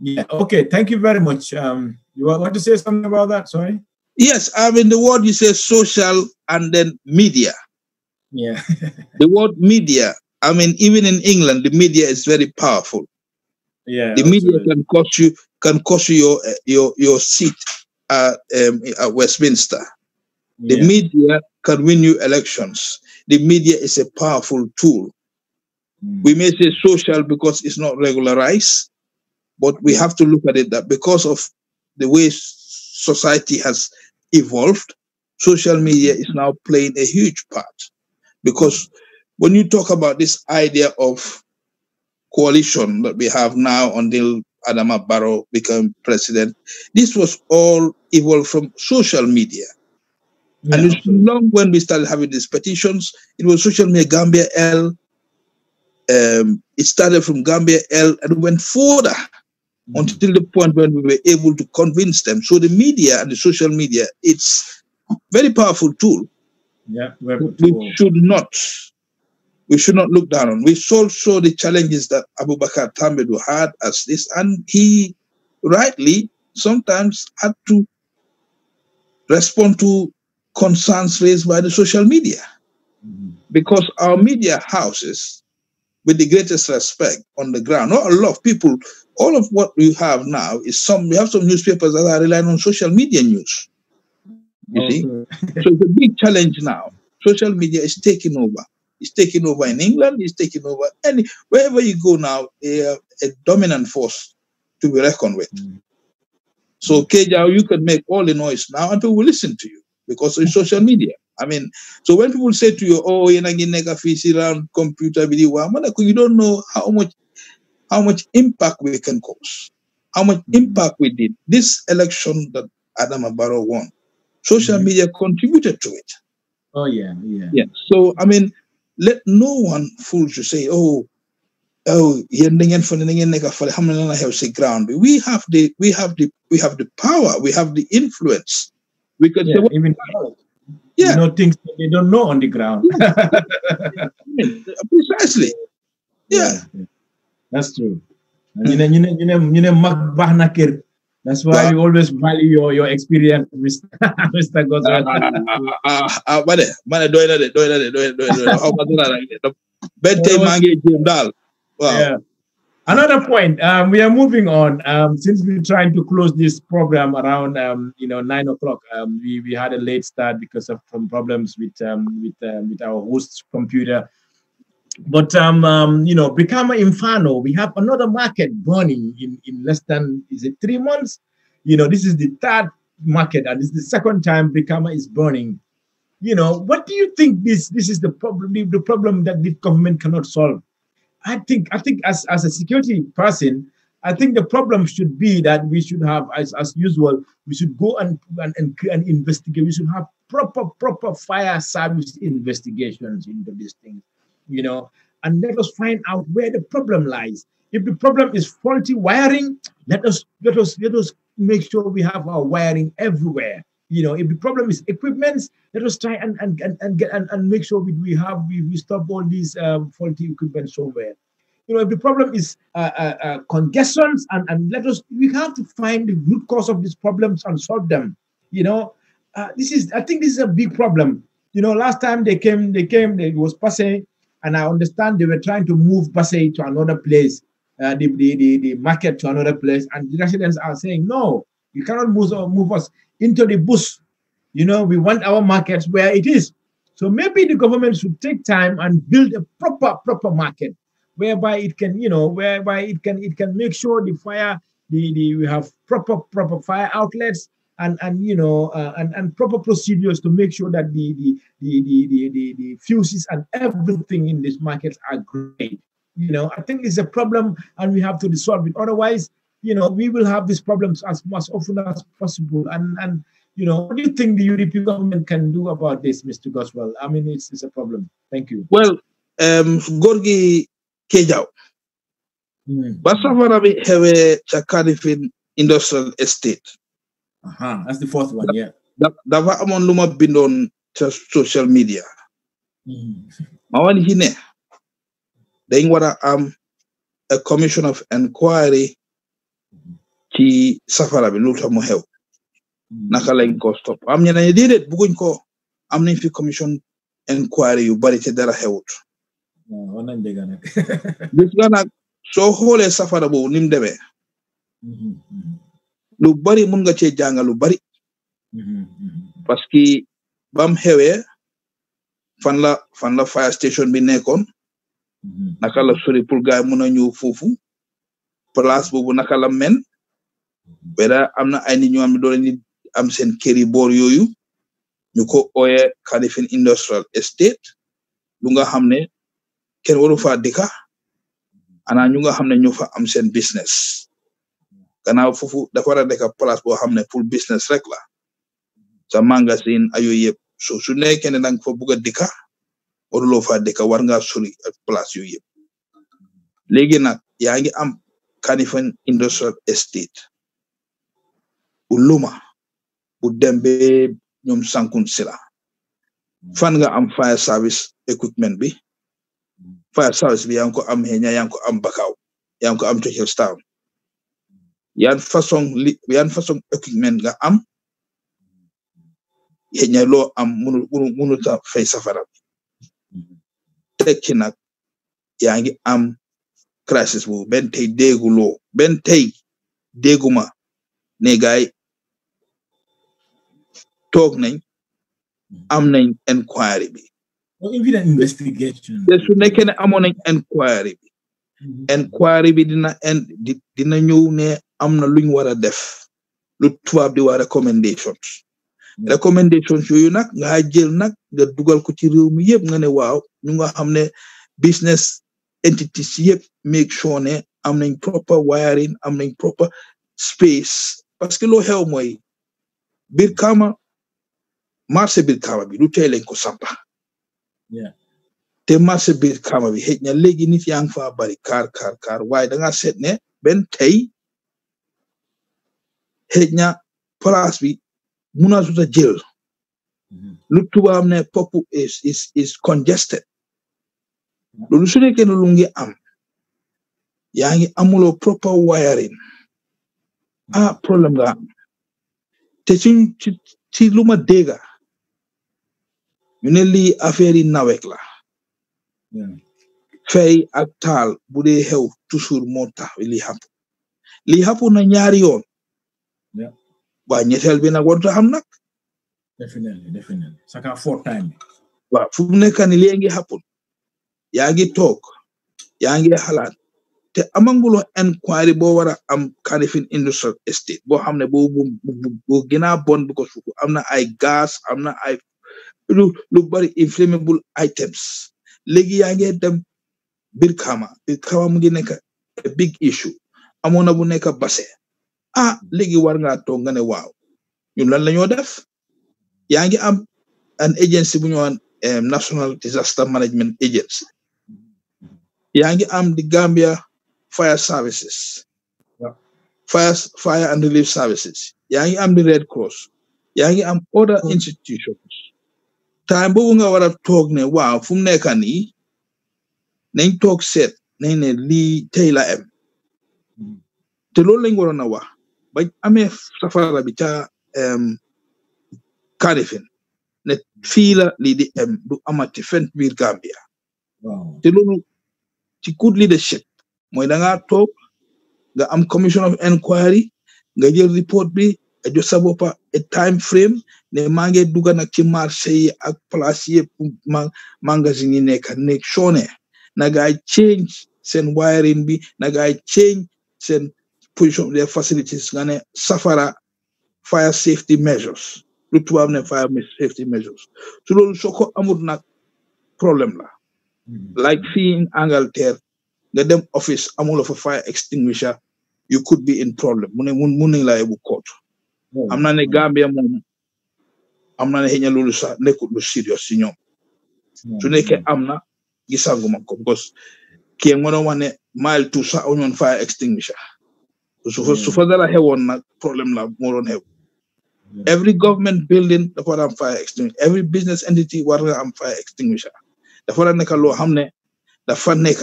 Yeah. Okay. Thank you very much. You want to say something about that? Sorry. Yes. I mean, the word you say social and then media. Yeah. The word media. I mean, even in England, the media is very powerful. Yeah. The media can cost you your seat at Westminster. The media can win you elections. The media is a powerful tool. We may say social because it's not regularized, but we have to look at it that because of the way society has evolved, social media is now playing a huge part. Because when you talk about this idea of coalition that we have now until Adama Barrow became president, this was all evolved from social media. And it's long when we started having these petitions, it was social media, Gambia L. It started from Gambia L and went further until the point when we were able to convince them. So the media and the social media, it's a very powerful tool. Yeah, we should not look down on. We saw the challenges that Abubakar Tambedu had as this, and he rightly sometimes had to respond to concerns raised by the social media. Because our media houses, with the greatest respect on the ground, not a lot of people, all of what we have now is we have some newspapers that are relying on social media news. You see? So it's a big challenge now. social media is taking over. It's taking over in England. It's taking over wherever you go now. They are a dominant force to be reckoned with. So Kejao, you can make all the noise now and people will listen to you because it's social media. I mean, so when people say to you, "Oh, you're not getting around computer video," you don't know how much impact we can cause, how much impact we did. This election that Adama Barrow won, social media contributed to it. Oh yeah. So I mean, let no one fool to say, "Oh, ground." We have the power, we have the influence. We can say, even you know things that they don't know on the ground. Precisely. Yeah. That's true. That's why we always value your experience, Mr. Goswell. Yeah. Another point, we are moving on. Since we're trying to close this program around 9 o'clock, we had a late start because of some problems with our host's computer. But Brikama Infano, we have another market burning in less than 3 months. This is the third market, and this is the second time Brikama is burning. What do you think this is the problem that the government cannot solve? I think as a security person, I think the problem should be that we should have, as usual, we should go and investigate. We should have proper fire service investigations into these things, and let us find out where the problem lies. If the problem is faulty wiring, let us make sure we have our wiring everywhere. If the problem is equipment, let us try and make sure we stop all these faulty equipment somewhere. If the problem is congestions, and we have to find the root cause of these problems and solve them. I think this is a big problem. Last time they came, it was Passé, and I understand they were trying to move Passé to another place, the market to another place, and the residents are saying, no, you cannot move us into the bush. We want our markets where it is. So maybe the government should take time and build a proper market whereby it can, it can make sure the fire, we have proper fire outlets and proper procedures to make sure that the fuses and everything in these markets are great. I think it's a problem and we have to resolve it. Otherwise, we will have these problems as often as possible. And what do you think the European government can do about this, Mr. Goswell? I mean, it's a problem. Thank you. Well, Gorgi Kejao. Basavara we have a Chakarifin industrial estate. That's the fourth one, yeah. Dava amon luma bindon social media. Mawani hine. They wara a commission of inquiry ci safara bi lulta mo xew naka lañ ko stop am ñene dedet buguñ ko am nañ fi commission inquiry yu bari ci dara xewut wona ndega nak gis nga nak so xolé safara bo nim démé lu bari mën nga ci jangal lu bari parce que bam xewé fan la fire station bi nekkon naka la sori pour gaay mëna ñëw fofu place bobu naka la men beda amna ay nit ñu am do ni am sen keri bor yoyu ñuko oyé Kanifing Industrial Estate lu nga xamné ken waru fa dika ana ñu nga xamné ñu fa am sen business gannaaw fofu dafa wara deka place bo xamné pour business rek la sa magasin ayo yeb so su nekké né dang fa bëgga dika waru lo fa dika war nga sori ak place yu yeb légui nak yaangi am Kanifing Industrial Estate uluma bu dembe ñom sankun sila fan nga am fire service equipment bi fire service bi yanko am Henya yanko am Bakaw yanko am Town yan façon equipment nga am Henya lo am munu ta fay safara tek ci nak yaangi am crisis bu ben tay déguma ne gaay tok nañ am nañ inquiry bi even an investigation. Te su nekkee ne amoon nañ inquiry bi. Inquiry bi dina ñëw ne am na luñ war a def lu tubaab di waa recommendations. Recommendations yooyu nag nga jël nag nga dugal ko ci réew mi yëpp nga ne waaw ñu nga xam ne business entities yëpp make sure ne am nañ proper wiring am nañ proper space parce que loo xew mooy Brikama marché Brikama bi lu tey lañ ko sampa te marché Brikama bi xëj na léegi nit yaa ngi faa bari kaar waaye da nga seet ne benn tey xëj na place bi muna suta jël lu tubaab ne pop is congested loolu su nekkee ne lu ngi am yaa ngi amuloo proper wiring problème nga am te ci lu ma dégga ñu ne lii affaire yi nawek la fay ak taal bu dee xew toujours moo tax lii xapu na ñaari yoon waa ñetteel bi nag warut a xam nag definitely saka fourth time waaw fu mu nekk ni lii ngi xapul yaa ngi toog yaa ngi xalaat te amanguloo inquiry boo war a am Kanifing Industrial Estate boo xam ne boo gën a bon bi ko suufu am na ay gaz am na ay lu bari inflammable items léegi yaa ngi dem Brikama mu ngi nekk a big issue amoon na bu nekk Basse léegi war ngaa toog nga ne waaw ñun lan la ñoo def yaa ngi am an agency bu ñu waan National Disaster Management Agency yaa ngi am di Gambia Fire Services Fire and Relief Services yaa ngi am di Red Cross yaa ngi am other institutions time boobu nga war a toog ne waaw fu mu nekk nii nañ toog seet nañ ne lii tey la am te loolu lañ waroon a wax ba amee safara bi ca Kanifing ne fii la lii di am du amati fenn biir Gambia te loolu ci good leadership mooy da ngaa toog nga am commission of inquiry nga jël report bi nga jox sa boppa a time frame ne maa ngi dugg nag ci marché yi ak place yëpp magasin yi nekk sone na gaay change seen wiring bi na gaay change seen position of their facilities nga ne safara fire safety measures lu tubaab ne fire safety measures su loolu soo ko amul nag problème la like fii in Angleterre nga dem office amuloo fa fire extinguisher you could be in problem mun nañ laa yóbbu court am naa ne Gambia moom am naa ne xëy na loolu sax nekkul lu serious si ñoom su nekkee am na gisanguma ko because kii nga doon wax ne mile two sax amuñu fire extinguisher su fa dara xewoon nag problème la moo doon xew every government building dafa war a am fire extinguisher every business entity war nga am fire extinguisher dafa war a nekk loo xam ne dafa nekk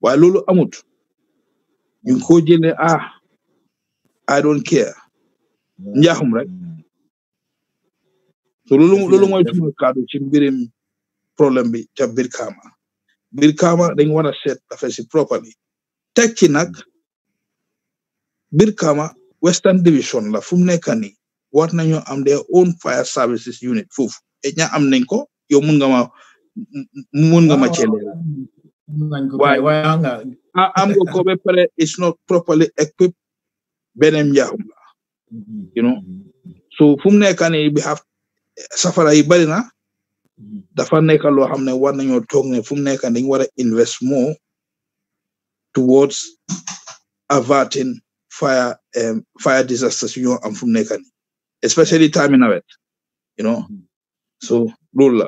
waaye loolu amut ñu ngi ko jëlee I don't care njaaxum rek so loolu mooy suma kàddu ci mbirim problème bi ca Brikama dañ war a seet affaire si properly teg ci nag Brikama Western Division la fu mu nekk nii war nañoo am their own fire services unit foofu ña am nañ ko yow mun nga ma ceelee waaye am nga ko ba pare it's not properly equipped beneen njaaxum la you know so fu mu nekk nii bi have safara yi bari na dafa nekk loo xam ne war nañoo toog ne fu mu nekk dañ war a invest more towards averting fire disasters yu ñoo am fu mu nekk nii especially time in nawet you know so loolu la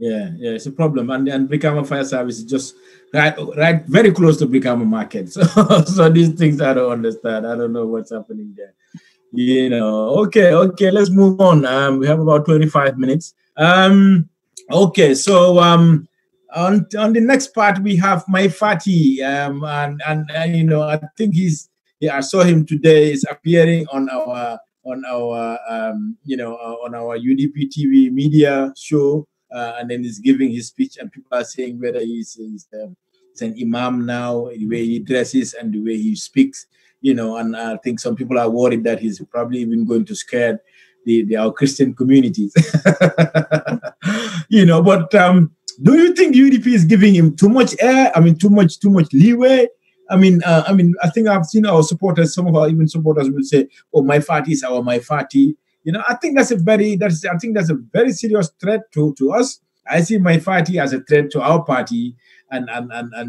Yeah, it's a problem, and Brikama Fire Service is just right very close to Brikama Market. So these things I don't understand. I don't know what's happening there. You know. Okay. Let's move on. We have about 25 minutes. Okay. So on the next part we have my Fati, and you know I think I saw him today. Is appearing on our on our UDP TV media show. And then he's giving his speech, and people are saying whether he's an imam now, the way he dresses and the way he speaks, you know. And I think some people are worried that he's probably even going to scare our Christian communities. You know, but do you think UDP is giving him too much air? I mean, too much leeway. I mean, I think I've seen our supporters. Some of our even supporters will say, "Oh, my party is my party." You know, I think that's a very serious threat to us. I see my party as a threat to our party and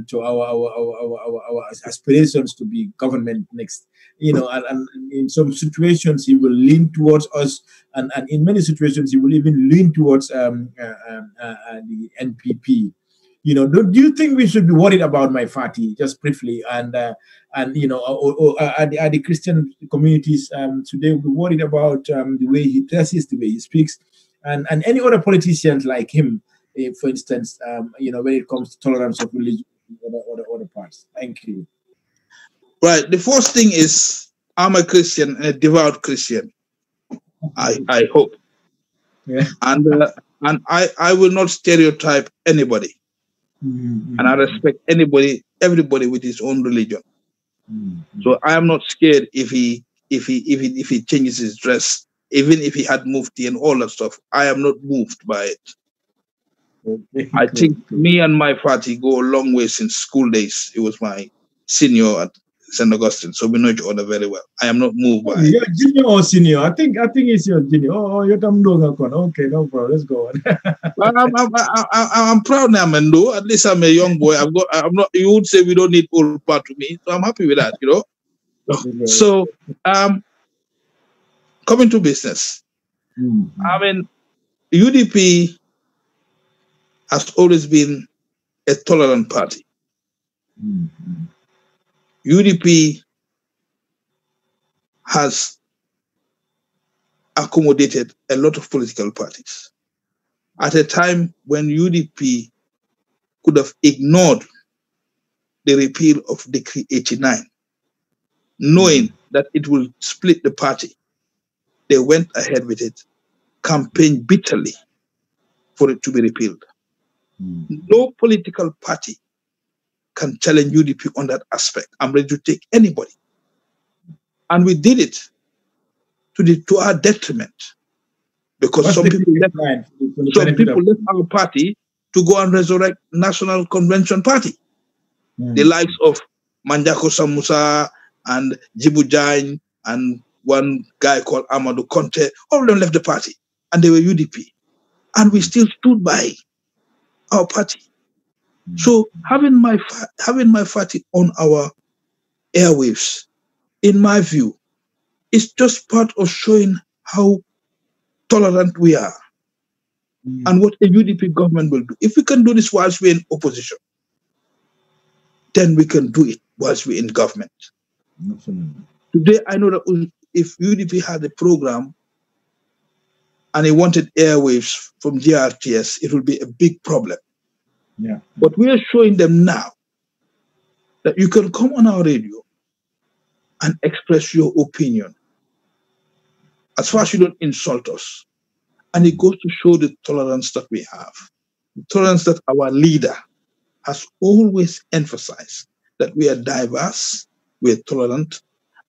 to our aspirations to be government next. You know, and in some situations he will lean towards us, and in many situations he will even lean towards the NPP. You know, do you think we should be worried about my party, just briefly, and you know, are the Christian communities today be worried about the way he dresses, the way he speaks, and any other politicians like him, for instance, you know, when it comes to tolerance of religion or other parts? Thank you. Right. The first thing is, I'm a Christian, a devout Christian. I hope. Yeah. And I will not stereotype anybody. Mm-hmm. And I respect everybody with his own religion. Mm-hmm. So I am not scared if he changes his dress, even if he had mufti and all that stuff. I am not moved by it. Okay. I think me and my party go a long way since school days. He was my senior at St. Augustine, so we know each other very well. I am not moved by it. You're junior or senior? I think it's your junior. Oh, you're okay, no problem. Let's go on. Well, I'm proud now, Mendo. At least I'm a young boy. I'm not. You would say we don't need old part to me, so I'm happy with that. You know. So, coming to business. Mm-hmm. I mean, UDP has always been a tolerant party. Mm-hmm. UDP has accommodated a lot of political parties. At a time when UDP could have ignored the repeal of Decree 89, knowing that it will split the party, they went ahead with it, campaigned bitterly for it to be repealed. No political party can challenge UDP on that aspect. I'm ready to take anybody. And we did it to our detriment, because some people left our party to go and resurrect National Convention Party. The likes of Manjako Samusa and Jibu Jain and one guy called Amadou Conte, all of them left the party, and they were UDP. And we still stood by our party. So having my party on our airwaves, in my view, is just part of showing how tolerant we are and what a UDP government will do. If we can do this whilst we're in opposition, then we can do it whilst we're in government. Absolutely. Today, I know that if UDP had a program and it wanted airwaves from GRTS, it would be a big problem. Yeah. But we are showing them now that you can come on our radio and express your opinion, as far as you don't insult us. And it goes to show the tolerance that we have, the tolerance that our leader has always emphasized, that we are diverse, we are tolerant,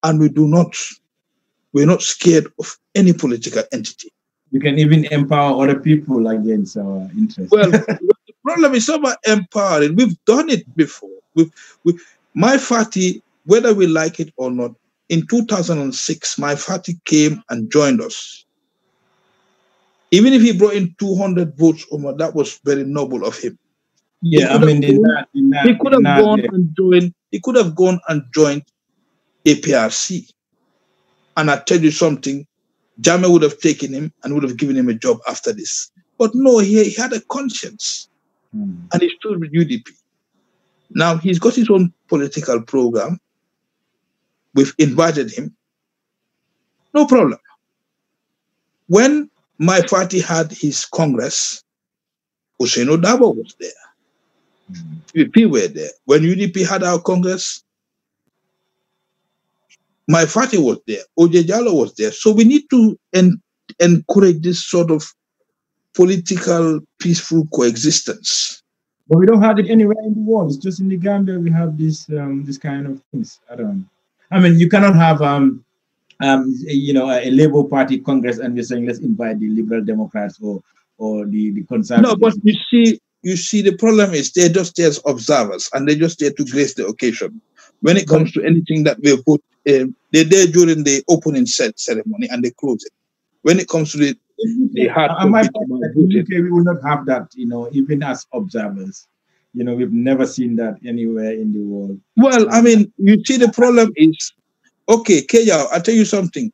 and we're not scared of any political entity. We can even empower other people against our interests. Well, the problem is about empowering. We've done it before. My party, whether we like it or not, in 2006, my party came and joined us. Even if he brought in 200 votes, that was very noble of him. Yeah, he could have gone and joined APRC. And I tell you something, Jame would have taken him and would have given him a job after this. But no, he had a conscience. And he stood with UDP. Now, he's got his own political program. We've invited him. No problem. When my party had his Congress, Usaino Dabo was there. PVP were there. When UDP had our Congress, my party was there. Oje Jallow was there. So we need to encourage this sort of political, peaceful coexistence. But we don't have it anywhere in the world. It's just in the Gambia we have this kind of things. I mean, you cannot have a Labour Party Congress and we're saying let's invite the Liberal Democrats or or the conservatives? No, but you see, the problem is they're just there as observers, and they're just there to grace the occasion. When it comes to anything that we put, they're there during the opening ceremony and they close it. When it comes to the hardcore bit about in UK, we will not have that, even as observers. We've never seen that anywhere in the world. Well, I mean, you see, the problem is, okay, Kenya, I'll tell you something.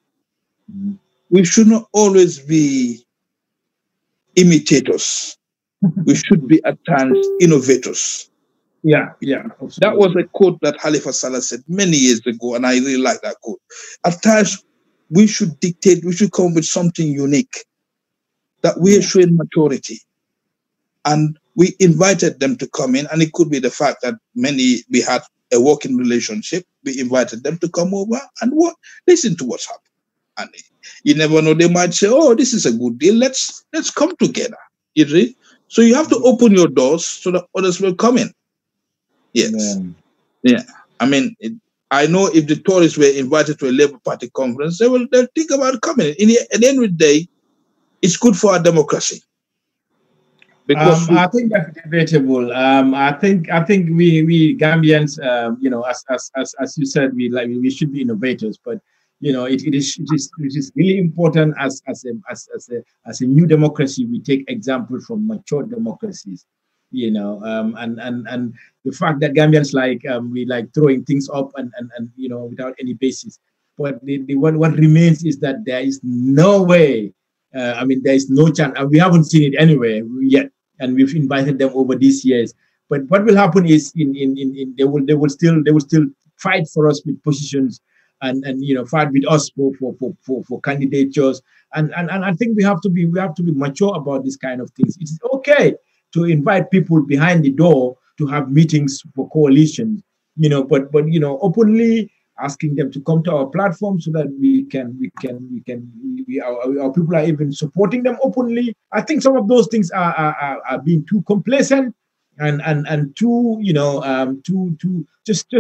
We should not always be imitators. We should be at times innovators. Yeah, absolutely. That was a quote that Halifa Saleh said many years ago, and I really like that quote. At times, we should dictate, we should come up with something unique, that we are showing maturity. And we invited them to come in, and it could be the fact that we had a working relationship. We invited them to come over and listen to what's happening. And you never know, they might say, oh, this is a good deal. Let's come together. You see? So you have to open your doors so that others will come in. Yes. Yeah. I mean, I know if the Tories were invited to a Labour Party conference, they'll think about coming. At the end of the day, it's good for our democracy. Because I think that's debatable. I think we Gambians, as you said, we should be innovators, but it is really important as a new democracy. We take example from mature democracies, and the fact that Gambians we like throwing things up and without any basis. But what remains is that there is no way. There is no chance, and we haven't seen it anywhere yet. And we've invited them over these years. But what will happen is they will still fight for us with positions and fight with us for candidatures. And I think we have to be mature about this kind of things. It's okay to invite people behind the door to have meetings for coalitions, but openly asking them to come to our platform so that our people are even supporting them openly. I think some of those things are being too complacent and too too just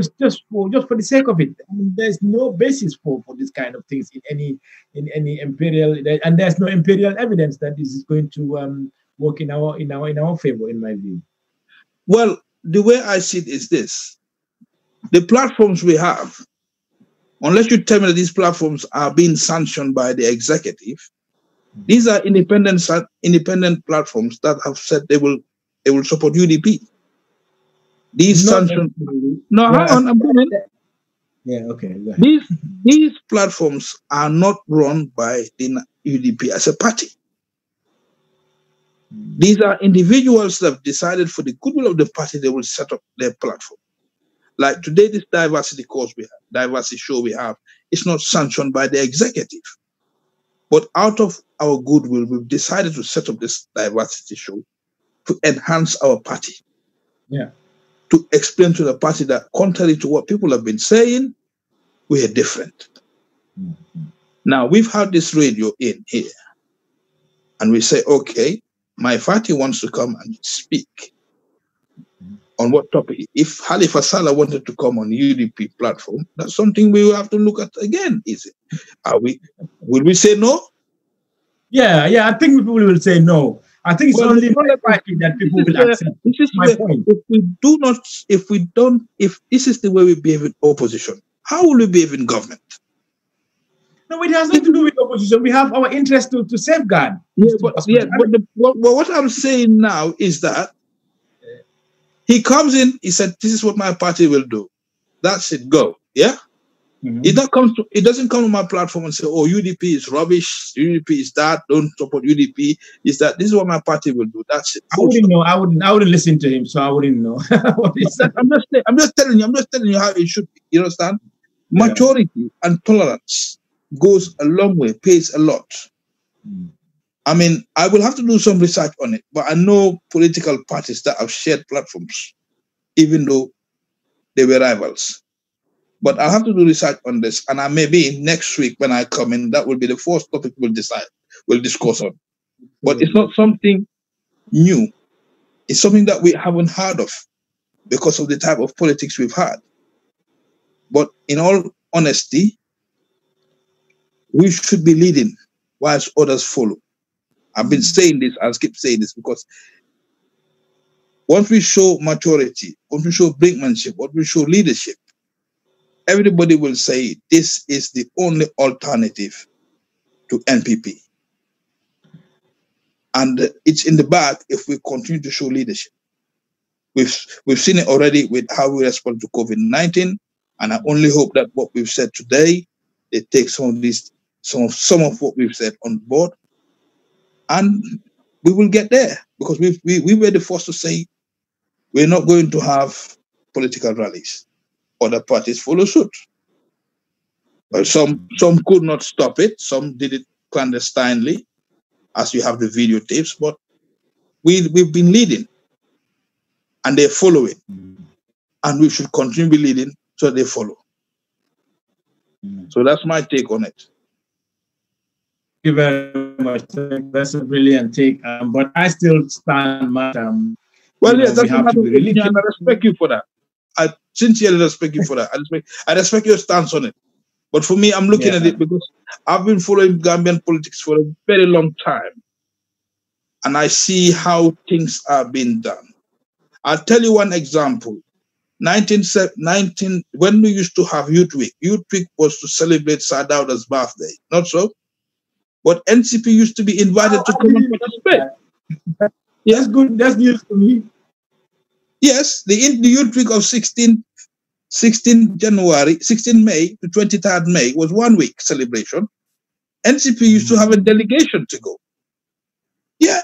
for the sake of it. There's no basis for this kind of things in any imperial, and there's no imperial evidence that this is going to work in our favor, in my view. Well, the way I see it is this: the platforms we have, unless you tell me that these platforms are being sanctioned by the executive, these are independent platforms that have said they will support UDP. These sanctions. No, hang on, I'm coming. Yeah, okay. These platforms are not run by the UDP as a party. These are individuals that have decided for the goodwill of the party they will set up their platform. Like today, this diversity show we have, it's not sanctioned by the executive. But out of our goodwill, we've decided to set up this diversity show to enhance our party. Yeah. To explain to the party that contrary to what people have been saying, we are different. Now, we've had this radio in here, and we say, okay, my party wants to come and speak. On what topic? If Halifa Saleh wanted to come on UDP platform, that's something we will have to look at again. Is it? Will we say no? Yeah. I think people will say no. I think it's only my party that people will accept. This is my point. If this is the way we behave in opposition, how will we behave in government? No, it has nothing to do with opposition. We have our interest to safeguard. But what I'm saying now is that he comes in, he said, this is what my party will do. That's it, go. Yeah? It doesn't come to my platform and say, oh, UDP is rubbish, UDP is that, don't support UDP, is that, this is what my party will do. That's it. I wouldn't know. I wouldn't listen to him, so I wouldn't know. I'm just telling you how it should be. You understand? Yeah. Maturity and tolerance goes a long way, pays a lot. I mean, I will have to do some research on it, but I know political parties that have shared platforms, even though they were rivals. But I'll have to do research on this, and I maybe next week when I come in, that will be the first topic we'll discuss on. But it's not something new. It's something that we haven't heard of because of the type of politics we've had. But in all honesty, we should be leading whilst others follow. I've been saying this, I'll keep saying this, because once we show maturity, once we show brinkmanship, once we show leadership, everybody will say this is the only alternative to NPP. And it's in the bag if we continue to show leadership. We've seen it already with how we respond to COVID-19, and I only hope that what we've said today, they take some of what we've said on board, and we will get there, because we were the first to say we're not going to have political rallies. Other parties follow suit. Well, some could not stop it. Some did it clandestinely, as you have the videotapes. But we've been leading, and they're following, and we should continue to be leading so they follow. So that's my take on it. Thank you very much. That's a brilliant take. But I still stand my well, yes, that's a matter of opinion, and I respect you for that. I sincerely respect you for that. I respect your stance on it. But for me, I'm looking at it because I've been following Gambian politics for a very long time, and I see how things are being done. I'll tell you one example. 19, when we used to have Youth Week was to celebrate Sadauda's birthday, not so? But NCP used to be invited to come and participate. That's good. That's news to me. Yes, the Youth Week of 16 May to 23rd May was 1 week celebration. NCP used to have a delegation to go. Yeah.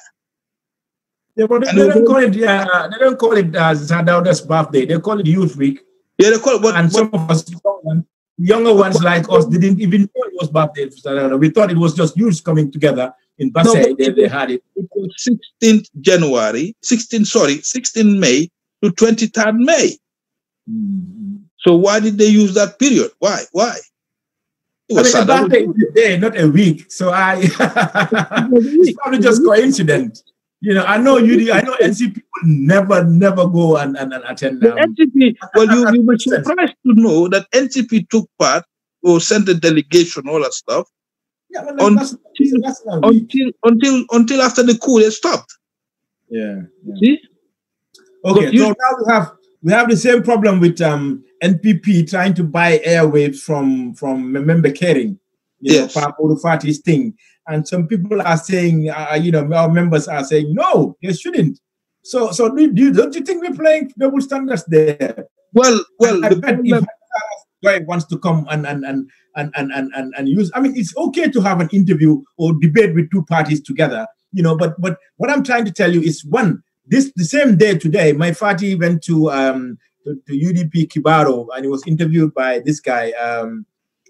Yeah, but they don't call it. They don't call it Sadauda's birthday. They call it Youth Week. Yeah, they call it. And some of us, younger ones like us, didn't even know it was birthday for Sadauda. We thought it was just youths coming together in Basse. They had it. It was 16 May to 23rd May. So why did they use that period? Why? It was a birthday day, not a week. So it's probably just coincidence. You know, I know NCP will never go and attend. NCP, well, you were surprised to know that NCP took part or sent a delegation, all that stuff. Yeah, until after the coup, they stopped. Yeah. See? Okay, so now we have the same problem with NPP trying to buy airwaves from member caring. You know, Fati's thing. And some people are saying, our members are saying, no, they shouldn't. So don't you think we're playing double standards there? Well, I bet if guy wants to come and use, I mean, it's okay to have an interview or debate with two parties together, you know. But what I'm trying to tell you is, the same day today, my Fati went to UDP Kibaro and he was interviewed by this guy,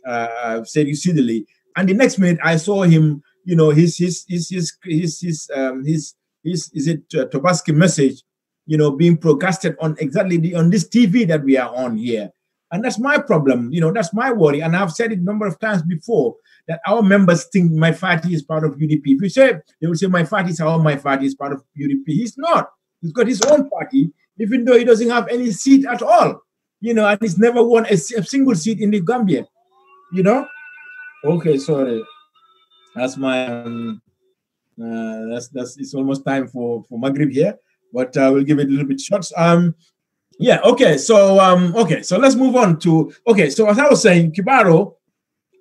Sedi Sidley. And the next minute, I saw him. You know, his Tobaski message, you know, being broadcasted on exactly on this TV that we are on here, and that's my problem. You know, that's my worry, and I've said it a number of times before that our members think my Fati is part of UDP. If you say, they will say my Fati is part of UDP. He's not. He's got his own party, even though he doesn't have any seat at all. You know, and he's never won a single seat in the Gambia. You know. Okay, sorry. That's my it's almost time for Maghrib here, but we'll give it a little bit short. Yeah, okay, so let's move on to so as I was saying, Kibaro,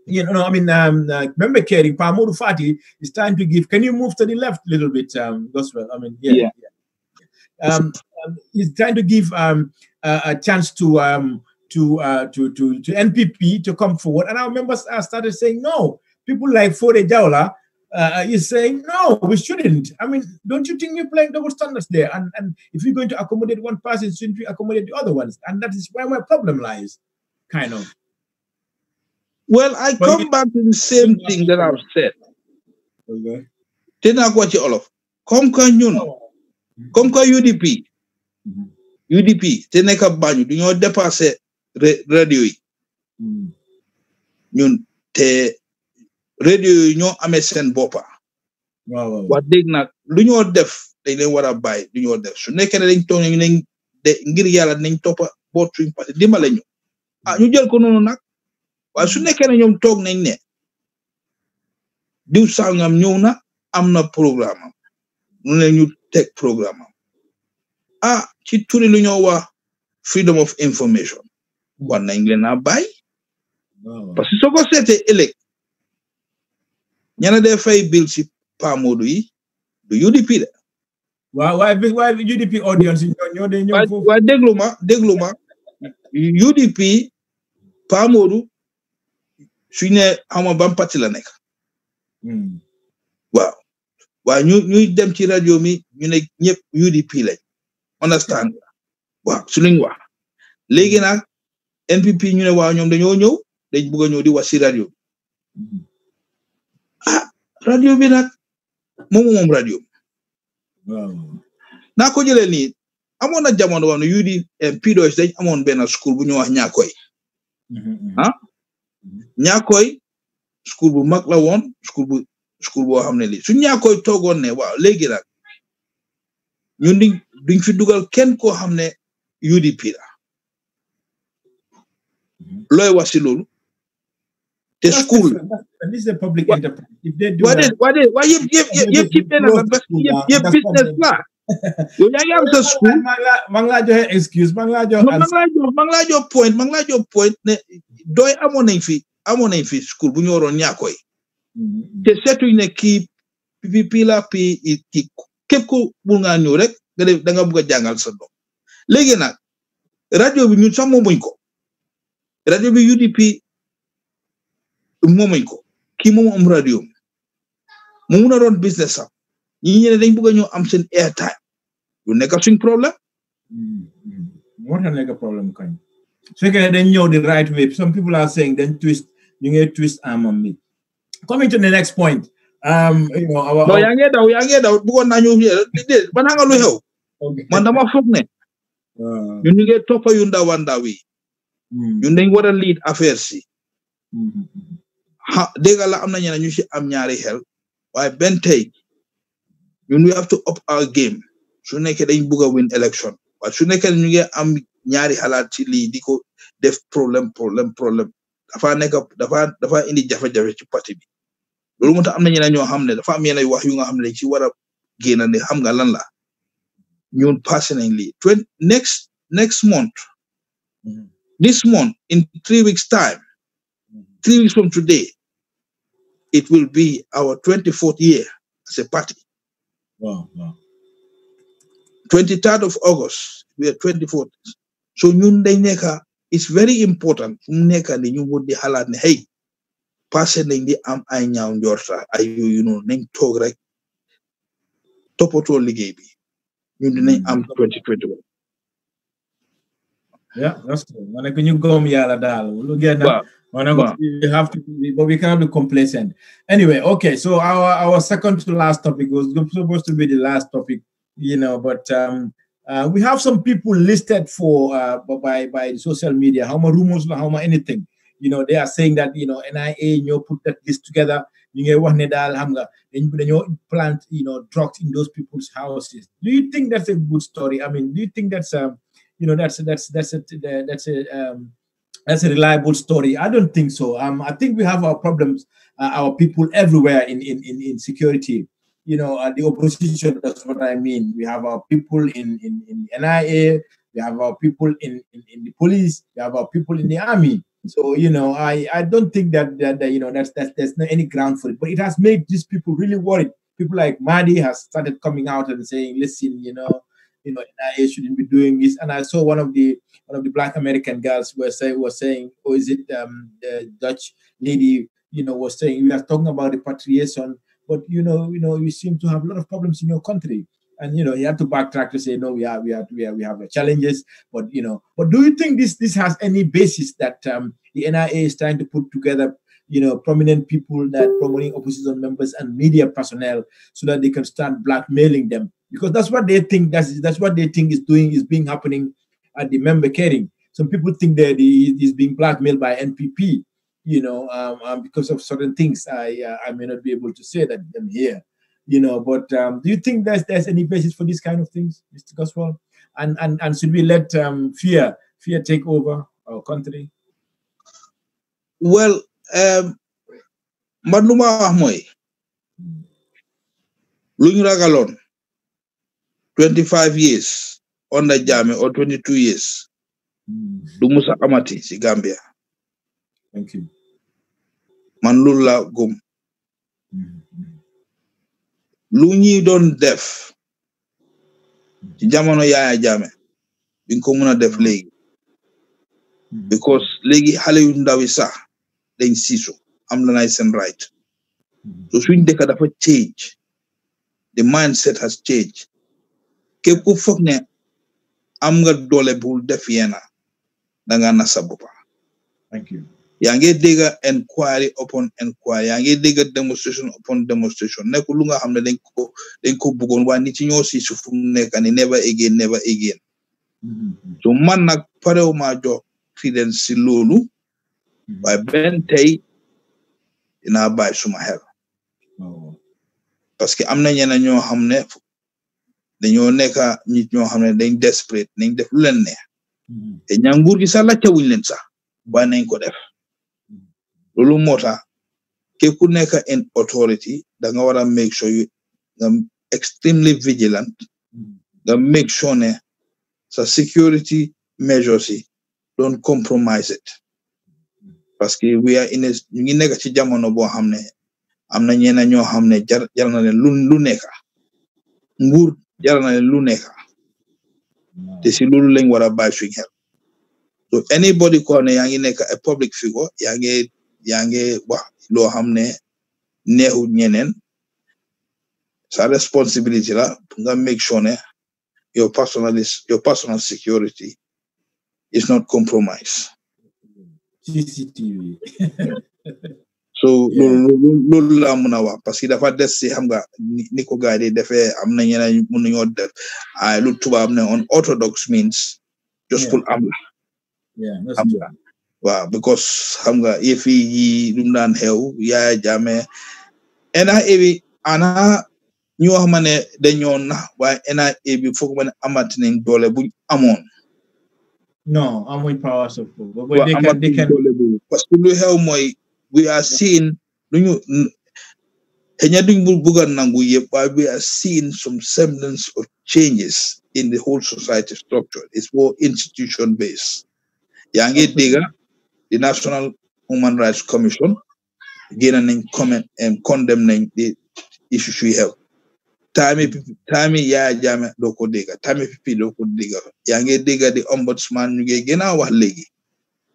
you know, I mean, member caring Pamodu Fati is trying to give. Can you move to the left a little bit, Goswell? I mean, yeah. He's trying to give a chance to NPP to come forward, and our members started saying no. People like Fode Jawla is saying, no, we shouldn't. I mean, don't you think we're playing double standards there? And if you're going to accommodate one person, shouldn't we accommodate the other ones? And that is where my problem lies, kind of. Well, I come back to the same thing that I've said. Okay. Come UDP. UDP, teneka banyu, du ñoo dépasser radio yi. Ñun te radio yi ñoo amé sen boppa. Waaw. Wax dégg nag lu ñoo def dañ leen war a bàyyi lu ñoo def su nekkee ne dañ toog nañ de ngir yàlla nañ toppa boot suñ parti dimbale ñu ñu jël ko noonu nag waaye su nekkee ne ñoom toog nañ ne diw sangam ñëw na am na programme nu ne ñu teg programme ci turi lu ñoo wax freedom of information war nañ leen a bàyyi parce que soo ko seetee ëllëg ñana dee fay bil si Pa Modou yi du UDP de waaye UDP audience ñoo de ñëw foofu waaye déglu ma UDP Pa Modou suñ ne xama ban parti la nekk waaw ñuy dem ci rajo mi ñu ne ñëpp UDP lañ understand waaw su luñ wax léegi nag NPP ñu ne waaw ñoom dañoo ñëw dañ bëgg a ñëw di wax si rajo rajo bi nag moom rajo naa ko jëlee nii amoon na jamono wax ne UDP dañ amoon benn school bu ñu wax Ñaakoy Ñaakoy school bu mag la woon school boo xam ne lii su Ñaakoy toogoon ne waaw léegi nag ñun duñ fi dugal kenn koo xam ne UDP la looy wax si loolu te school this is a public enterprise if they do waaye yëpp ci benn la parce que yëpp business la yow yaa ngi am sa school ma ngi laa joxe excuse ma ngi laa jox point ne doy amoon nañ fi school bu ñu waroon Ñaakoy te seetuñ ne kii PPP la kii képp ku bul ngaa ñëw rek nga def da nga bëgg a jàngal sa doom léegi nag rajo bi ñun sax moomuñ ko rajo bi UDP moomuñ ko kii moom am rajo mu mun a doon business am ñi ñene dañ bëgg a ñëw am seen airtime lu nekk suñ problème moo tax nekk problème kañ su fekkee dañ ñëw the right way some people are saying dañ twist ñu ngi twist amam mi coming to the next point you know yaa ngi daw bëggoon naa ñëw déedéet ba nga lu xew man dama foog ne ñun ñu ngi toppa yu ndaw yi ñun dañ war a lead affaire si dégg la am na ñeneen ñu ci am ñaari xel waaye benn tey ñun we have to up our game su nekkee dañ bugg a win election waaye su nekkee ñu ngi am ñaari xalaat ci lii di ko def problème dafa indi jafe-jafe ci parti bi loolu moo tax am na ñeneen ñoo xam ne dafa am yeneen wax yu nga xam ne dañ ci war a génn ne xam nga lan la ñun passé nañ lii next month this month in 3 weeks time 3 weeks from today it will be our 24th year as a party. Wow. 23rd of August we are 24th. So ñun day nekka it's very important mu nekka ni ñu wut di xalaat ne hey passé nañ di am ay ñaaw njorta ay yooyu noonu nañ toog rek toppatoo liggéey bi ñun dinañ am 2021. Yeah, that's true. When you go, we have to be, but we cannot be complacent. Anyway, okay. So our second to last topic was supposed to be the last topic, you know. But we have some people listed for by social media. How much rumors, how much anything, you know. They are saying that NIA, put that list together. You plant, drugs in those people's houses. Do you think that's a good story? I mean, do you think that's that's a reliable story? I don't think so. I think we have our problems, our people everywhere in security. The opposition, that's what I mean. We have our people in NIA, we have our people in the police, we have our people in the army. So, I don't think that there's no any ground for it. But it has made these people really worried. People like Mahdi has started coming out and saying, listen, NIA shouldn't be doing this. And I saw one of the Black American girls was saying, or is it the Dutch lady, was saying, we are talking about repatriation, but you seem to have a lot of problems in your country. And he had to backtrack to say, no, we have challenges, but do you think this has any basis that the NIA is trying to put together prominent people that promoting opposition members and media personnel so that they can start blackmailing them? Because that's what they think that's what they think is being happening at the member caring. Some people think that he is being blackmailed by NPP, because of certain things. I may not be able to say that I'm here, but do you think there's any basis for these kind of things, Mr. Goswell? And should we let fear take over our country? Well, Madluma Ahmoy, luñ ragaloon 25 years under Jammeh or 22 years du musa amati si Gambia. Thank you. Man loolu la gëm. Lu ñi doon def ci jamono Yaya Jammeh duñ ko mën a def léegi because léegi xale yu ndaw yi sax dañ siisu am na nay seen right. So suñ dëkk dafa change, the mindset has changed. Képp ku foog ne am nga doole bu def yena da nga na sa boppa. Thank you. Yaa ngi dégg inquiry upon inquiry, yaa ngi dégg demonstration upon demonstration. Nekku lu nga xam ne dañ ko bëggoon waaye nit ci ñoo siisu fu mu nekk ni never again, never again. So man nag parewuma jox credence si loolu waaye benn tey dinaa bàyyi suma xel. Parce que am na ñeneen ñoo xam ne dañoo nekk nit ñoo xam ne dañ desperate nañ def lu leen neex te ñaa nguur gi sax laajte wuñ leen sax waaye nañ ko def. Loolu moo tax képp ku nekk in authority da nga war a make sure you nga extremely vigilant, nga make sure ne sa security measures yi don't compromise it. Parce que we are in a ñu ngi nekk ci jamono boo xam ne am na ñeneen ñoo xam ne jar na leen lu nekk nguur jar na leen lu nekk te si loolu lañ war a bàyyi suñu xel. So anybody ko ne yaa ngi nekk a public figure yaa ngi wax loo xam ne neexul ñeneen sa responsibility la nga make sure ne your personal security is not compromised. CCTV. So loolu la mën a wax parce que dafa des si xam nga ni ko gars yi defee am na ñeneen mën nañoo def ay lu tubaab ne unorthodox means just pour am la. Xam nga waaw because xam nga yëf yi lu mu daan xew Yaya Jammeh NIA bi ana ñu wax ma ne dañoo nax waaye NIA bi foog ma ne amati nañ doole buñ amoon. No, amuñ power of but they can parce que lu xew mooy we are seeing duñu xëy duñ bugga nangu yëpp waaye we are seeing some semblance of changes in the whole society structure. It's more institution based. Yaa ngi dégg the National Human Rights Commission génn nañ comment and condemn nañ the issues we have. Time Yaya Jammeh doo ko dégg time PP doo ko dégg yaa ngi dégg the ombudsman ñu ngi gën a wax léegi.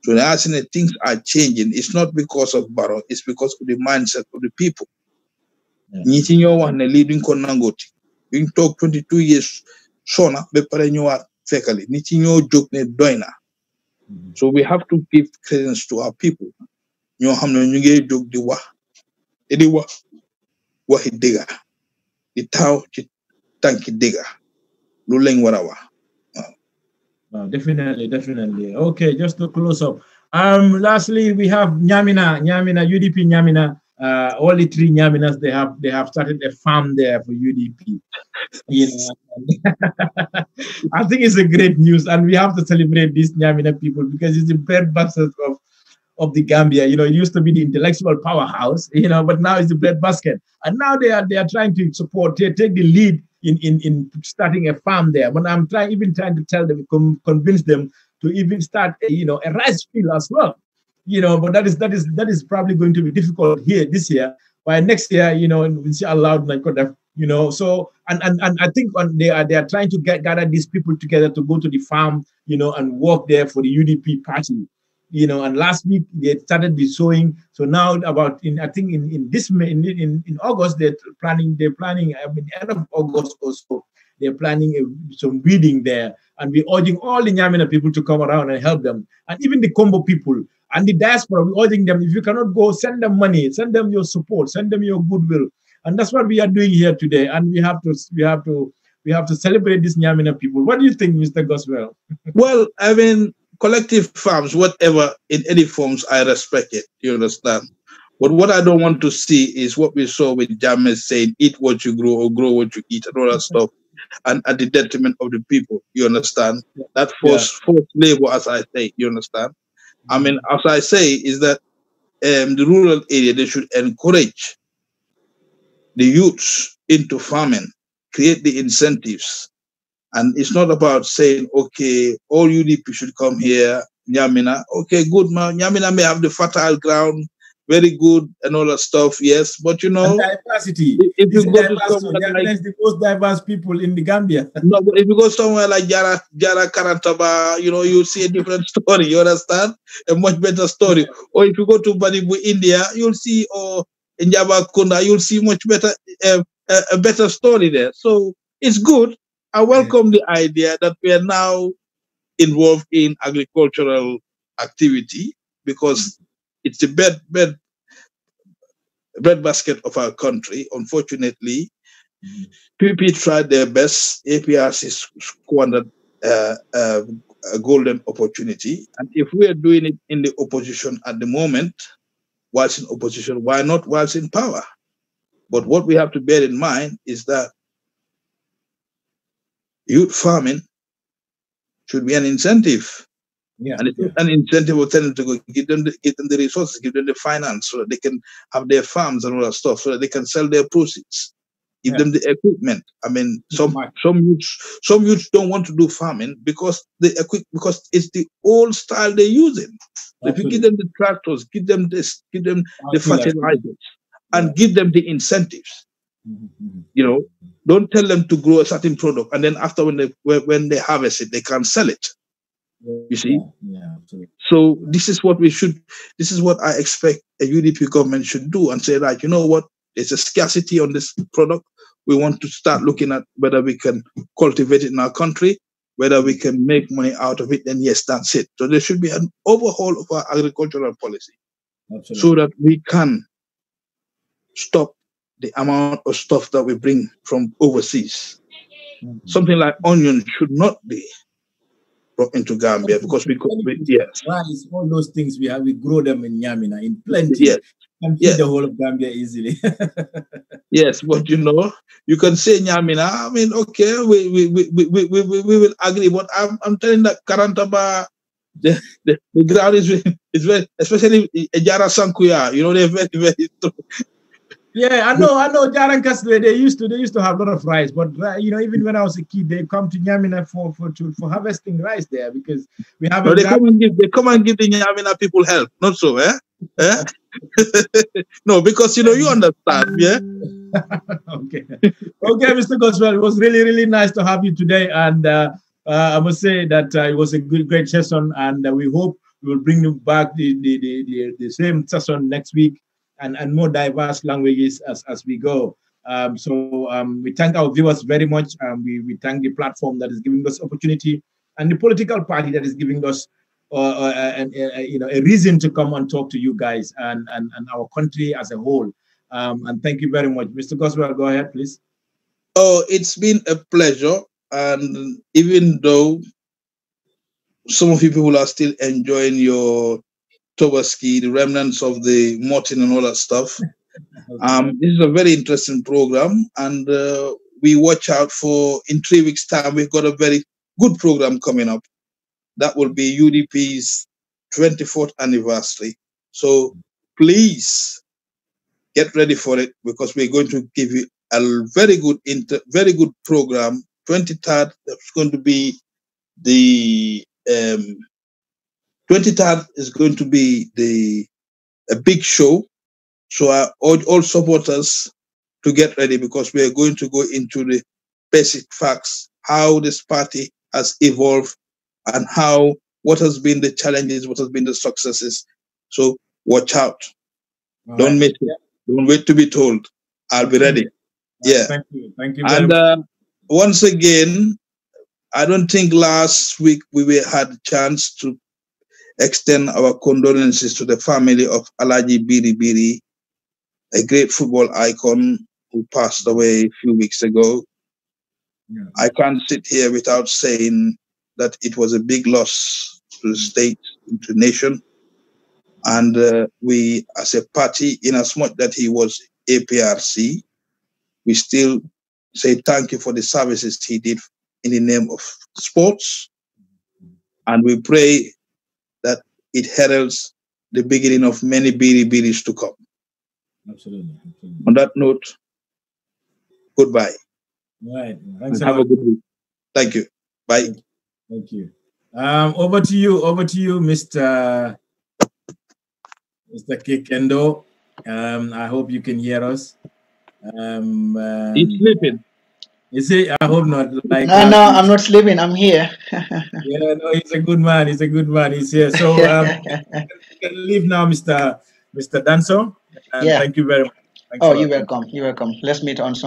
So now things are changing. It's not because of Barrow, it's because of the mindset of the people. Ñi ci ñoo wax ne lii duñ ko nangooti duñ toog 22 years sona ba pare ñëwaat fekkali ñi ci ñoo jóg ne doy na. So we have to give credence to our people ñoo xam ne ñu ngi jóg di wax waxi dëgga di taw ci tànki dëgga lu lañ war a wax. Definitely. Okay, just to close up. Lastly, we have Nyamina, UDP Nyamina. All the three Nyaminas, they have started a farm there for UDP. You know, I think it's a great news, and we have to celebrate these Nyamina people because it's the breadbasket of the Gambia. You know, it used to be the intellectual powerhouse, you know, but now it's the breadbasket. And now they are trying to take the lead in starting a farm there. But I'm trying to tell them, convince them to even start a rice field as well. You know, but that is probably going to be difficult here this year. By next year, you know, inshallah, you know. So and I think they are trying to gather these people together to go to the farm, you know, and work there for the UDP party. You know, and last week they started the sowing. So now in August they're planning. I mean, the end of August also they're planning some weeding there, and we're urging all the Nyamina people to come around and help them, and even the Combo people and the diaspora. We're urging them, if you cannot go, send them money, send them your support, send them your goodwill, and that's what we are doing here today. And we have to celebrate these Nyamina people. What do you think, Mr. Goswell? Well, I mean, collective farms, whatever, in any forms, I respect it. You understand? But what I don't want to see is what we saw with Jammeh saying, eat what you grow or grow what you eat and all that stuff, and at the detriment of the people. You understand? That forced labor, as I say, you understand? I mean, as I say, is that the rural area, they should encourage the youths into farming, create the incentives. And it's not about saying, okay, all UDP should come here, Nyamina. Okay, good, man. Nyamina may have the fertile ground, very good, and all that stuff, yes. But you know, and diversity. if you go to Diverse, somewhere Nyamina is the most diverse people in the Gambia. no, but if you go somewhere like Jara Karantaba, you know, you'll see a different story. You understand? A much better story. Yeah. Or if you go to Badibu, India, you'll see, or in Java Kunda, you'll see much better, a better story there. So it's good. I welcome the idea that we are now involved in agricultural activity because it's the breadbasket of our country. Unfortunately, PP tried their best. APRC squandered a golden opportunity. And if we are doing it in the opposition at the moment, whilst in opposition, why not whilst in power? But what we have to bear in mind is that youth farming should be an incentive. Yeah, and it's not an incentive of telling them to go give them the resources, give them the finance so that they can have their farms and all that stuff, so that they can sell their proceeds. Give them the equipment. I mean, some youths don't want to do farming because because it's the old style they're using. So if you give them the tractors, give them the fertilizers, and give them the incentives. You know, don't tell them to grow a certain product, and then after when they harvest it, they can't sell it. You see? So this is what this is what I expect a UDP government should do, and say, like, you know what, there's a scarcity on this product. We want to start looking at whether we can cultivate it in our country, whether we can make money out of it, then yes, that's it. So there should be an overhaul of our agricultural policy. So that we can stop the amount of stuff that we bring from overseas. Something like onions should not be brought into Gambia because rice, all those things we grow them in Nyamina in plenty. Yes. And feed the whole of Gambia easily. Yes, but you know, you can say Nyamina. I mean, okay, we will agree, but I'm telling that Karantaba, the ground is very, especially Ejara Sankuya. You know, they're very, very strong. Yeah, I know. Jarankas, they used to have a lot of rice, but you know, even when I was a kid, they come to Nyamina for harvesting rice there because we have. No, they come and give the Nyamina people help, not so, eh? No, because you know, you understand, yeah. Okay, Mr. Goswell, it was really, really nice to have you today, and I must say that it was a great session, and we hope we will bring you back the same session next week. And more diverse languages as we go. We thank our viewers very much. We thank the platform that is giving us opportunity and the political party that is giving us a reason to come and talk to you guys and our country as a whole. And thank you very much. Mr. Goswell, go ahead, please. Oh, it's been a pleasure. And even though some of you people are still enjoying your Tobaski, the remnants of the Martin and all that stuff. This is a very interesting program, and we watch out for, in 3 weeks' time, we've got a very good program coming up. That will be UDP's 24th anniversary. So please get ready for it, because we're going to give you a very good program. 23rd, that's going to be the 23rd is going to be a big show. So I urge all supporters to get ready, because we are going to go into the basic facts, how this party has evolved and what has been the challenges, what has been the successes. So watch out. Don't miss it. Don't wait to be told. I'll be ready. Yeah. Thank you. Thank you. And once again, I don't think last week we had a chance to extend our condolences to the family of Alaji Biri Biri, a great football icon who passed away a few weeks ago. Yeah. I can't sit here without saying that it was a big loss to the state, to the nation. And we, as a party, in as much that he was APRC, we still say thank you for the services he did in the name of sports. And we pray that it heralds the beginning of many Biri Biris to come. Absolutely. On that note, Goodbye. Right. Thanks And a have a lot. good week. Thank you. Bye. Thank you. Over to you, Mr. Kikendo. I hope you can hear us. He's sleeping. You see, I hope not. Like no, I'm not sleeping. I'm here. Yeah, no, he's a good man. He's a good man. He's here. So you can leave now, Mr. Danso. And Yeah. thank you very much. Thanks Oh, a lot. you're welcome. You're welcome. Let's meet on Sunday.